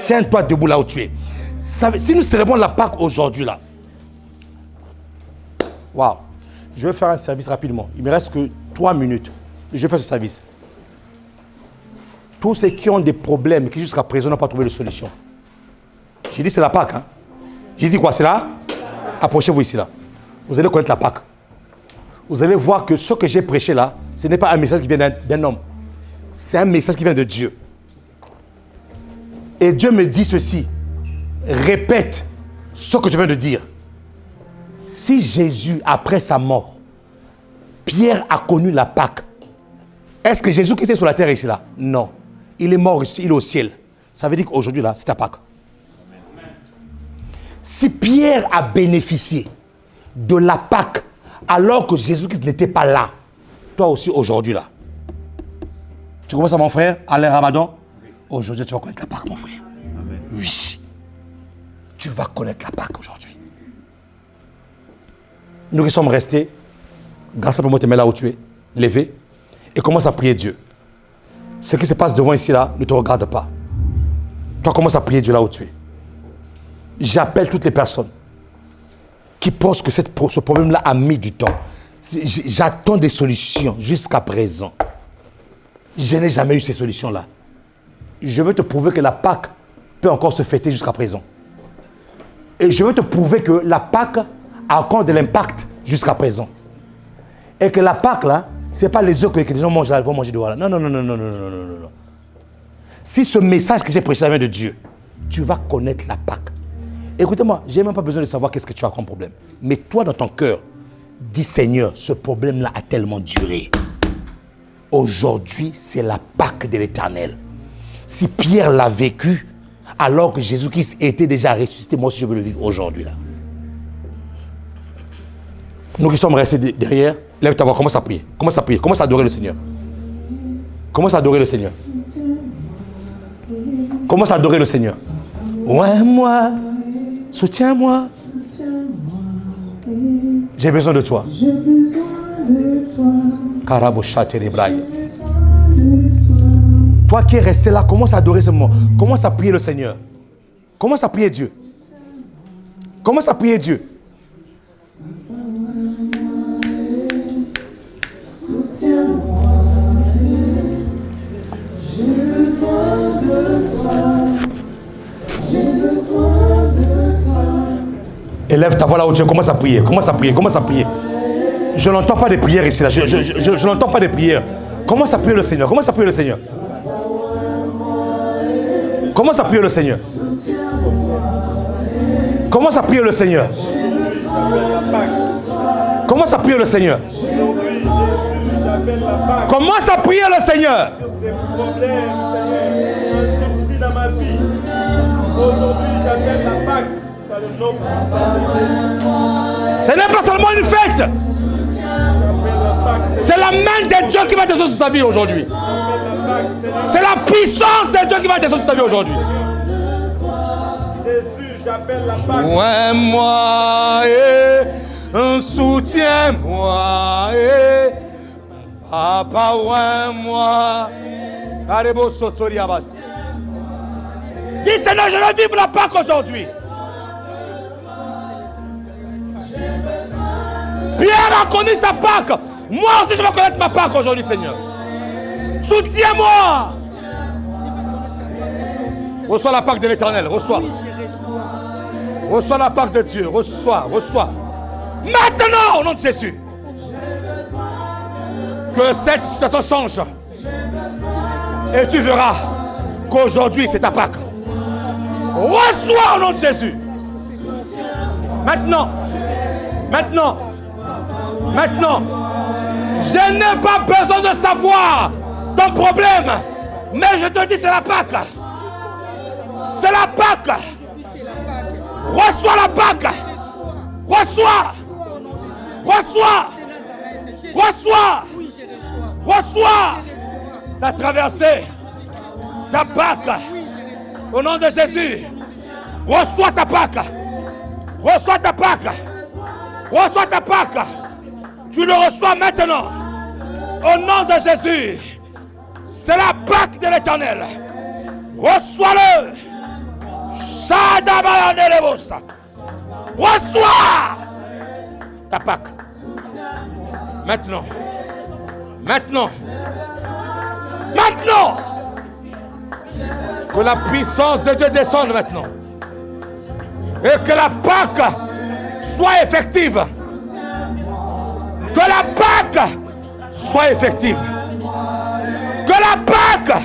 Tiens-toi debout là où tu es. Si nous célébrons la Pâque aujourd'hui, là, waouh, je vais faire un service rapidement. Il me reste que 3 minutes. Je vais faire ce service. Tous ceux qui ont des problèmes, qui jusqu'à présent n'ont pas trouvé de solution. J'ai dit c'est la Pâque. Hein? J'ai dit quoi? C'est là? Approchez-vous ici là. Vous allez connaître la Pâque. Vous allez voir que ce que j'ai prêché là, ce n'est pas un message qui vient d'un homme. C'est un message qui vient de Dieu. Et Dieu me dit ceci. Répète ce que je viens de dire. Si Jésus, après sa mort, Pierre a connu la Pâque, est-ce que Jésus qui est sur la terre ici là? Non. Il est mort, il est au ciel. Ça veut dire qu'aujourd'hui là, c'est la Pâque. Si Pierre a bénéficié de la Pâque alors que Jésus-Christ n'était pas là, toi aussi aujourd'hui là. Tu commences à mon frère, Alain Ramadan? Aujourd'hui tu vas connaître la Pâque mon frère. Amen. Oui. Tu vas connaître la Pâque aujourd'hui. Nous qui sommes restés, grâce à moi, tu te mets là où tu es, levé, et commence à prier Dieu. Ce qui se passe devant ici là, ne te regarde pas. Toi commence à prier Dieu là où tu es. J'appelle toutes les personnes qui pensent que ce problème-là a mis du temps. J'attends des solutions jusqu'à présent. Je n'ai jamais eu ces solutions-là. Je veux te prouver que la Pâque peut encore se fêter jusqu'à présent. Et je veux te prouver que la Pâque a encore de l'impact jusqu'à présent. Et que la Pâque, là, ce n'est pas les œufs que les gens mangent là, ils vont manger dehors là. Non. Si ce message que j'ai prêché vient de Dieu, tu vas connaître la Pâque. Écoutez-moi, je n'ai même pas besoin de savoir qu'est-ce que tu as comme problème. Mais toi, dans ton cœur, dis Seigneur, ce problème-là a tellement duré. Aujourd'hui, c'est la Pâque de l'Éternel. Si Pierre l'a vécu, alors que Jésus-Christ était déjà ressuscité, moi aussi je veux le vivre aujourd'hui. Là. Nous qui sommes restés derrière, lève ta voix, commence à prier. Commence à adorer le Seigneur. Commence à adorer le Seigneur. Commence à adorer le Seigneur. Ouais, moi, soutiens-moi. J'ai besoin de toi. Toi qui es resté là, commence à adorer ce moment. Commence à prier le Seigneur. Commence à prier Dieu. Commence à prier Dieu. Soutiens-moi, j'ai besoin de toi, j'ai besoin de toi. Élève ta voix là où tu es, commence à prier, commence à prier, commence à prier. Je n'entends pas de prières ici, là. Je n'entends pas de prières. Commence à prier le Seigneur, commence à prier le Seigneur. Commence à prier le Seigneur. Commence à prier le Seigneur. Commence à prier le Seigneur. Commence à prier le Seigneur. Aujourd'hui, j'appelle la Pâque dans le nom Ce n'est pas seulement une fête. C'est la main de Dieu qui va descendre sur ta vie aujourd'hui. C'est la puissance de Dieu qui va descendre sur ta vie aujourd'hui. Jésus, j'appelle la Pâque. Ouin-moi et soutiens-moi et Papa ouin-moi. Arebo sotori abas. Dis Seigneur, je veux vivre la Pâque aujourd'hui. Pierre a connu sa Pâque. Moi aussi je vais connaître ma Pâque aujourd'hui, Seigneur. Soutiens-moi. Reçois la Pâque de l'Éternel, reçois. Reçois la Pâque de Dieu, reçois, reçois. Maintenant, au nom de Jésus. Que cette situation change. Et tu verras qu'aujourd'hui c'est ta Pâque. Reçois au nom de Jésus. Maintenant. Maintenant. Maintenant. Je n'ai pas besoin de savoir ton problème. Mais je te dis c'est la Pâque. C'est la Pâque. Reçois la Pâque. Reçois. Reçois. Reçois. Reçois. Ta traversée. Ta Pâque. Au nom de Jésus. Reçois ta Pâque. Reçois ta Pâque. Reçois ta Pâque. Tu le reçois maintenant. Au nom de Jésus. C'est la Pâque de l'Éternel. Reçois-le. Reçois ta Pâque. Maintenant. Maintenant. Maintenant. Que la puissance de Dieu descende maintenant. Et que la Pâque soit effective. Que la Pâque soit effective. Que la Pâque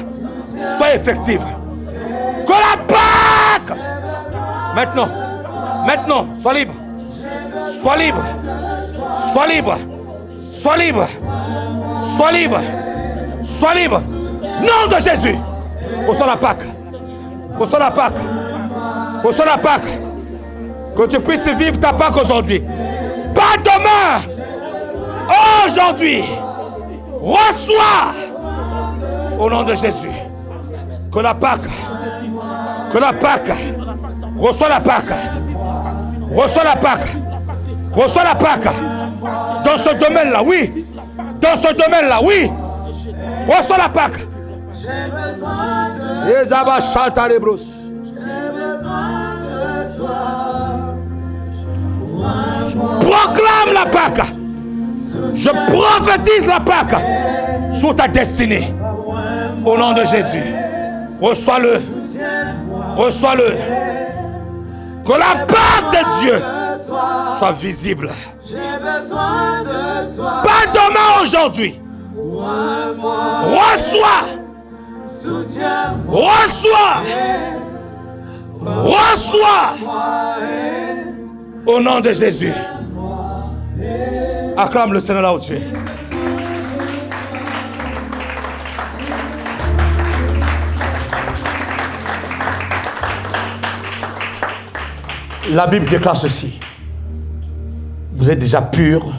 soit effective. Que la Pâque. Maintenant. Maintenant. Sois libre. Sois libre. Sois libre. Sois libre. Sois libre. Sois libre. Nom de Jésus. Reçois la Pâque. Reçois la Pâque. Reçois la Pâque. Que tu puisses vivre ta Pâque aujourd'hui. Pas demain. Aujourd'hui. Reçois. Au nom de Jésus. Que la Pâque. Que la Pâque. Reçois la Pâque. Reçois la Pâque. Reçois la Pâque. Dans ce domaine-là, oui. Dans ce domaine-là, oui. Reçois la Pâque. J'ai besoin de toi. Proclame la Pâque. Je prophétise la Pâque sur ta destinée. Au nom de Jésus. Reçois-le. Reçois-le. Que la Pâque de Dieu soit visible. Pas demain, aujourd'hui. Reçois. Reçois. Reçois. Au nom de Jésus. Acclame le Seigneur là où tu es. La Bible déclare ceci. Vous êtes déjà purs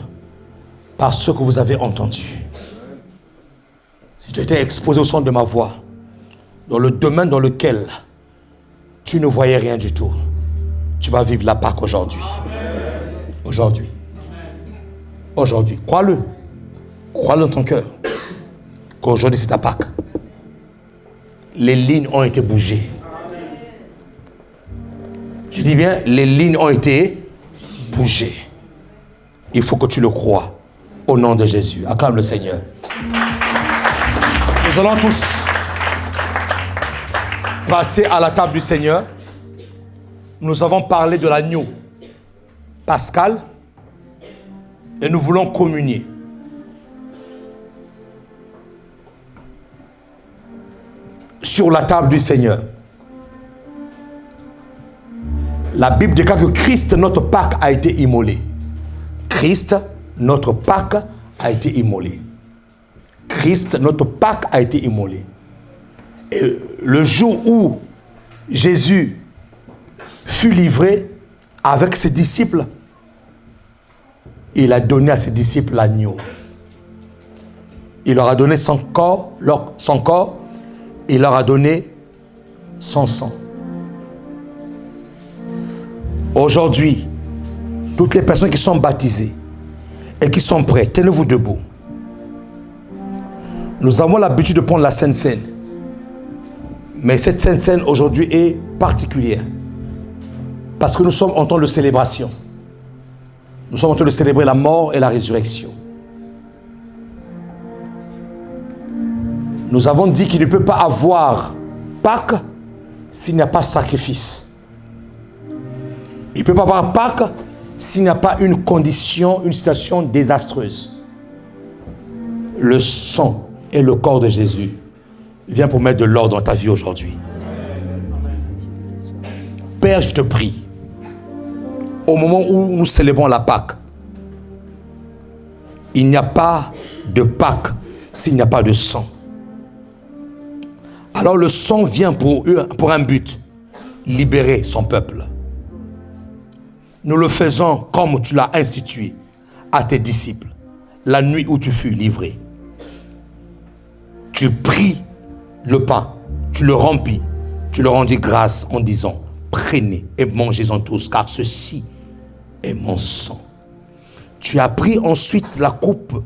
par ce que vous avez entendu. Si tu étais exposé au son de ma voix, dans le domaine dans lequel tu ne voyais rien du tout, tu vas vivre la Pâque aujourd'hui. Aujourd'hui. Aujourd'hui. Crois-le. Crois-le dans ton cœur. Qu'aujourd'hui c'est ta Pâque. Les lignes ont été bougées. Je dis bien, les lignes ont été bougées. Il faut que tu le crois. Au nom de Jésus. Acclame le Seigneur. Nous allons tous passer à la table du Seigneur. Nous avons parlé de l'agneau pascal et nous voulons communier. Sur la table du Seigneur. La Bible déclare que Christ, notre Pâque, a été immolé. Christ, notre Pâque, a été immolé. Christ, notre Pâque, a été immolé. Et le jour où Jésus fut livré avec ses disciples, il a donné à ses disciples l'agneau. Il leur a donné son corps, il leur a donné son sang. Aujourd'hui, toutes les personnes qui sont baptisées et qui sont prêtes, tenez-vous debout. Nous avons l'habitude de prendre la Sainte Seine. Mais cette Sainte Seine aujourd'hui est particulière. Parce que nous sommes en temps de célébration. Nous sommes en train de célébrer la mort et la résurrection. Nous avons dit qu'il ne peut pas avoir Pâques s'il n'y a pas sacrifice. Il ne peut pas avoir Pâques s'il n'y a pas une condition, une situation désastreuse. Le sang et le corps de Jésus vient pour mettre de l'ordre dans ta vie aujourd'hui. Père, je te prie, au moment où nous célébrons la Pâque, il n'y a pas de Pâques s'il n'y a pas de sang. Alors le sang vient pour un but, libérer son peuple. Nous le faisons comme tu l'as institué à tes disciples, la nuit où tu fus livré. Tu pris le pain, tu le remplis, tu leur rendis grâce en disant, prenez et mangez-en tous, car ceci est mon sang. Tu as pris ensuite la coupe,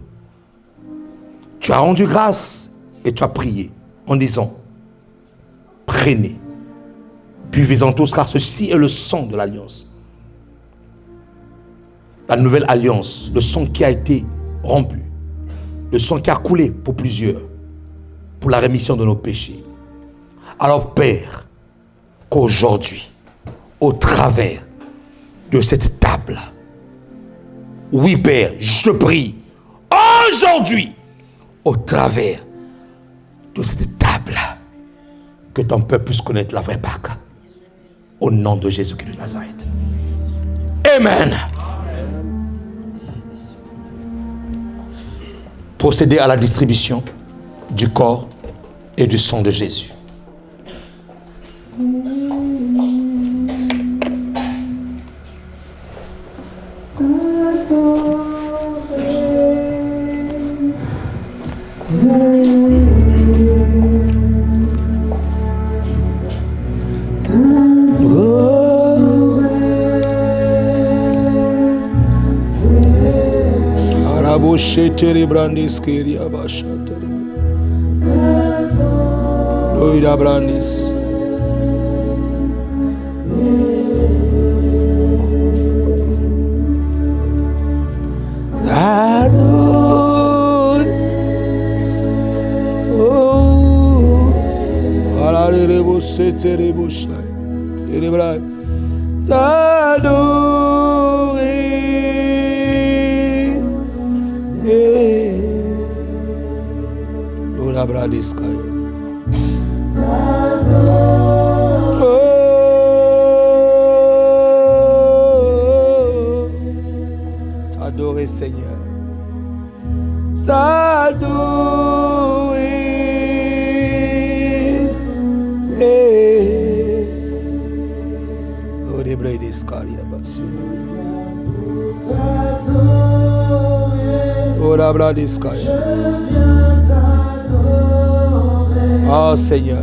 tu as rendu grâce et tu as prié en disant, prenez, buvez-en tous, car ceci est le sang de l'alliance. La nouvelle alliance, le sang qui a été rompu, le sang qui a coulé pour plusieurs, pour la rémission de nos péchés. Alors Père, qu'aujourd'hui, au travers de cette table, oui Père, je te prie, aujourd'hui, au travers de cette table, que ton peuple puisse connaître la vraie Pâque. Au nom de Jésus-Christ de Nazareth. Amen. Procéder à la distribution du corps et du sang de Jésus. Brandis Keria Bashatari Loida Brandis Adon Oh Alarebo Seterebo Shai Erebra Tadon T'adorer Seigneur, t'adorer. Oh, des bras d'escaria basse. Oh, la bras d'escaria. Ah Seigneur,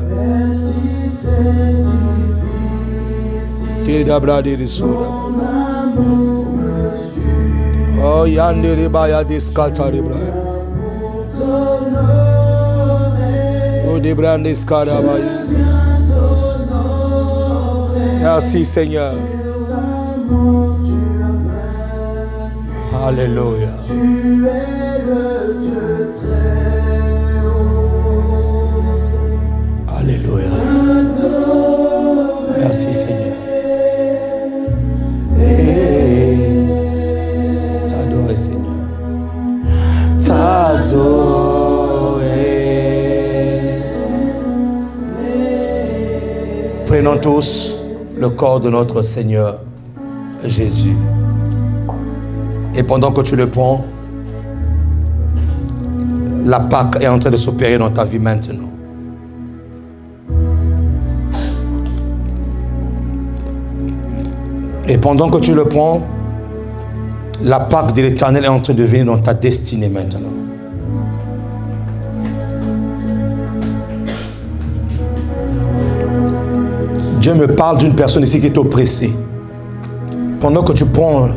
oh yandere baya descatare bra, oh de brandes carabaya. Merci Seigneur. Alléluia. Tu es le Dieu très haut. Alléluia. Merci Seigneur. T'adorer Seigneur. T'adorer. Prenons tous le corps de notre Seigneur Jésus. Et pendant que tu le prends, la Pâque est en train de s'opérer dans ta vie maintenant. Et pendant que tu le prends, la Pâque de l'Éternel est en train de venir dans ta destinée maintenant. Dieu me parle d'une personne ici qui est oppressée. Pendant que tu prends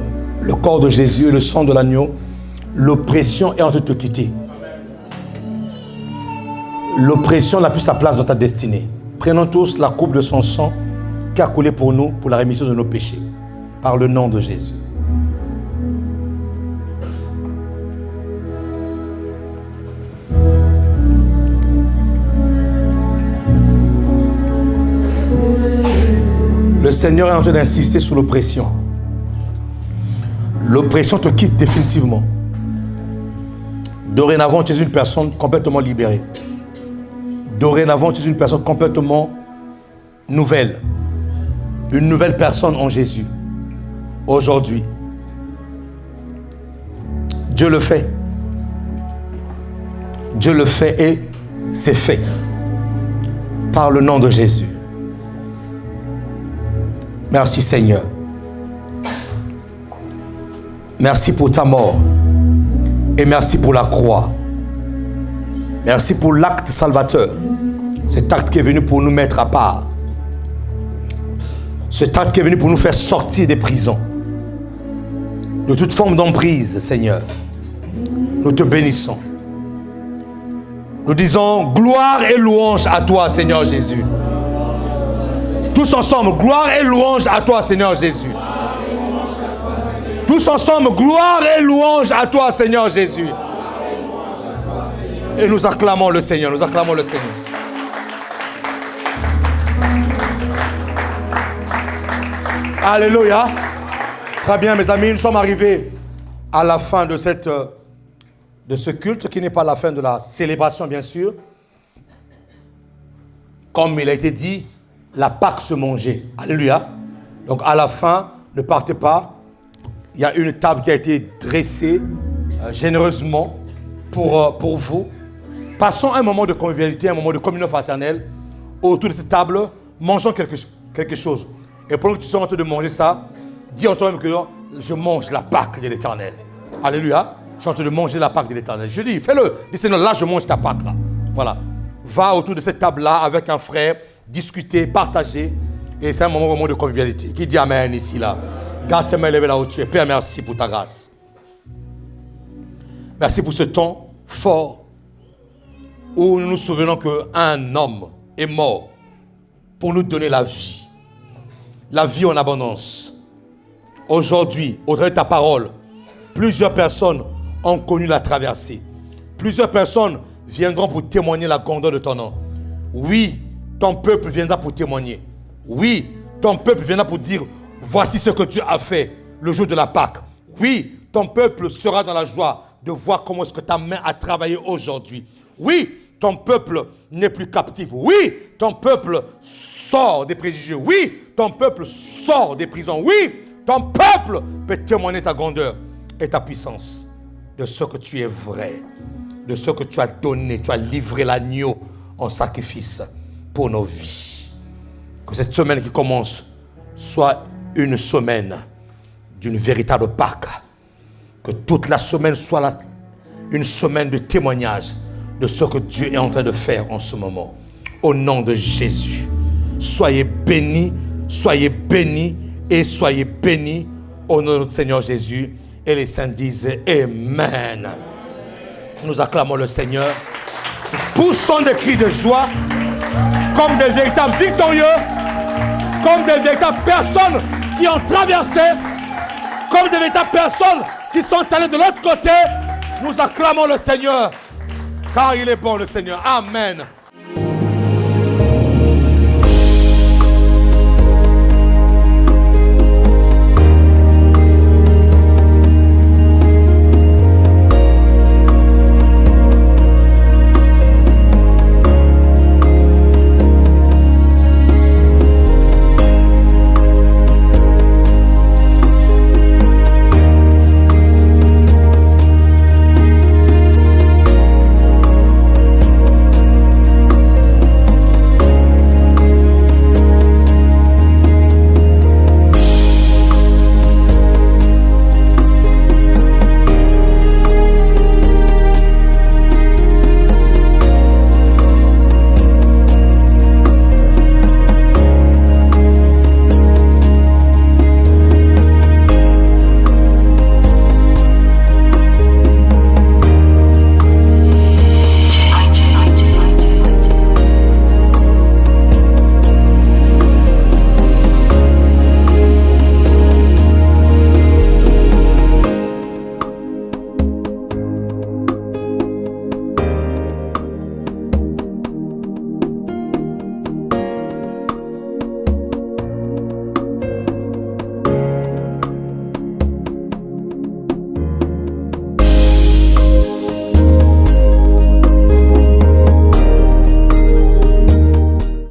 le corps de Jésus et le sang de l'agneau, l'oppression est en train de te quitter. L'oppression n'a plus sa place dans ta destinée. Prenons tous la coupe de son sang qui a coulé pour nous, pour la rémission de nos péchés, par le nom de Jésus. Le Seigneur est en train d'insister sur l'oppression. L'oppression te quitte définitivement. Dorénavant, tu es une personne complètement libérée. Dorénavant, tu es une personne complètement nouvelle. Une nouvelle personne en Jésus. Aujourd'hui. Dieu le fait. Dieu le fait et c'est fait. Par le nom de Jésus. Merci Seigneur. Merci pour ta mort. Et merci pour la croix. Merci pour l'acte salvateur. Cet acte qui est venu pour nous mettre à part. Cet acte qui est venu pour nous faire sortir des prisons. De toute forme d'emprise, Seigneur. Nous te bénissons. Nous disons gloire et louange à toi, Seigneur Jésus. Tous ensemble, gloire et louange à toi, Seigneur Jésus. Tous ensemble, gloire et louange à toi, Seigneur Jésus. Et nous acclamons le Seigneur, nous acclamons le Seigneur. Alléluia. Très bien, mes amis, nous sommes arrivés à la fin de ce culte, qui n'est pas la fin de la célébration, bien sûr. Comme il a été dit, la Pâque se mangeait. Alléluia. Donc à la fin, ne partez pas. Il y a une table qui a été dressée généreusement pour vous. Passons un moment de convivialité, un moment de communion fraternelle. Autour de cette table, mangeons quelque chose. Et pendant que tu sois en train de manger ça, dis en toi-même que je mange la Pâque de l'Éternel. Alléluia. Je suis en train de manger la Pâque de l'Éternel. Je dis, fais-le. Dis Seigneur, là je mange ta Pâque là. Voilà. Va autour de cette table-là avec un frère. Discuter, partager, et c'est un moment de convivialité. Qui dit Amen ici, là? Garde tes mains levées là où tu es. Père, merci pour ta grâce. Merci pour ce temps fort où nous nous souvenons qu'un homme est mort pour nous donner la vie en abondance. Aujourd'hui, au travers de ta parole, plusieurs personnes ont connu la traversée. Plusieurs personnes viendront pour témoigner la grandeur de ton nom. Oui, ton peuple viendra pour témoigner. Oui, ton peuple viendra pour dire, voici ce que tu as fait le jour de la Pâque. Oui, ton peuple sera dans la joie de voir comment est-ce que ta main a travaillé aujourd'hui. Oui, ton peuple n'est plus captif. Oui, ton peuple sort des préjugés. Oui, ton peuple sort des prisons. Oui, ton peuple peut témoigner ta grandeur et ta puissance de ce que tu es vrai, de ce que tu as donné. Tu as livré l'agneau en sacrifice pour nos vies. Que cette semaine qui commence soit une semaine d'une véritable Pâque. Que toute la semaine soit une semaine de témoignage de ce que Dieu est en train de faire en ce moment. Au nom de Jésus. Soyez bénis et soyez bénis au nom de notre Seigneur Jésus. Et les saints disent Amen. Nous acclamons le Seigneur. Poussons des cris de joie comme des véritables victorieux, comme des véritables personnes qui ont traversé, comme de véritables personnes qui sont allées de l'autre côté. Nous acclamons le Seigneur, car il est bon le Seigneur. Amen.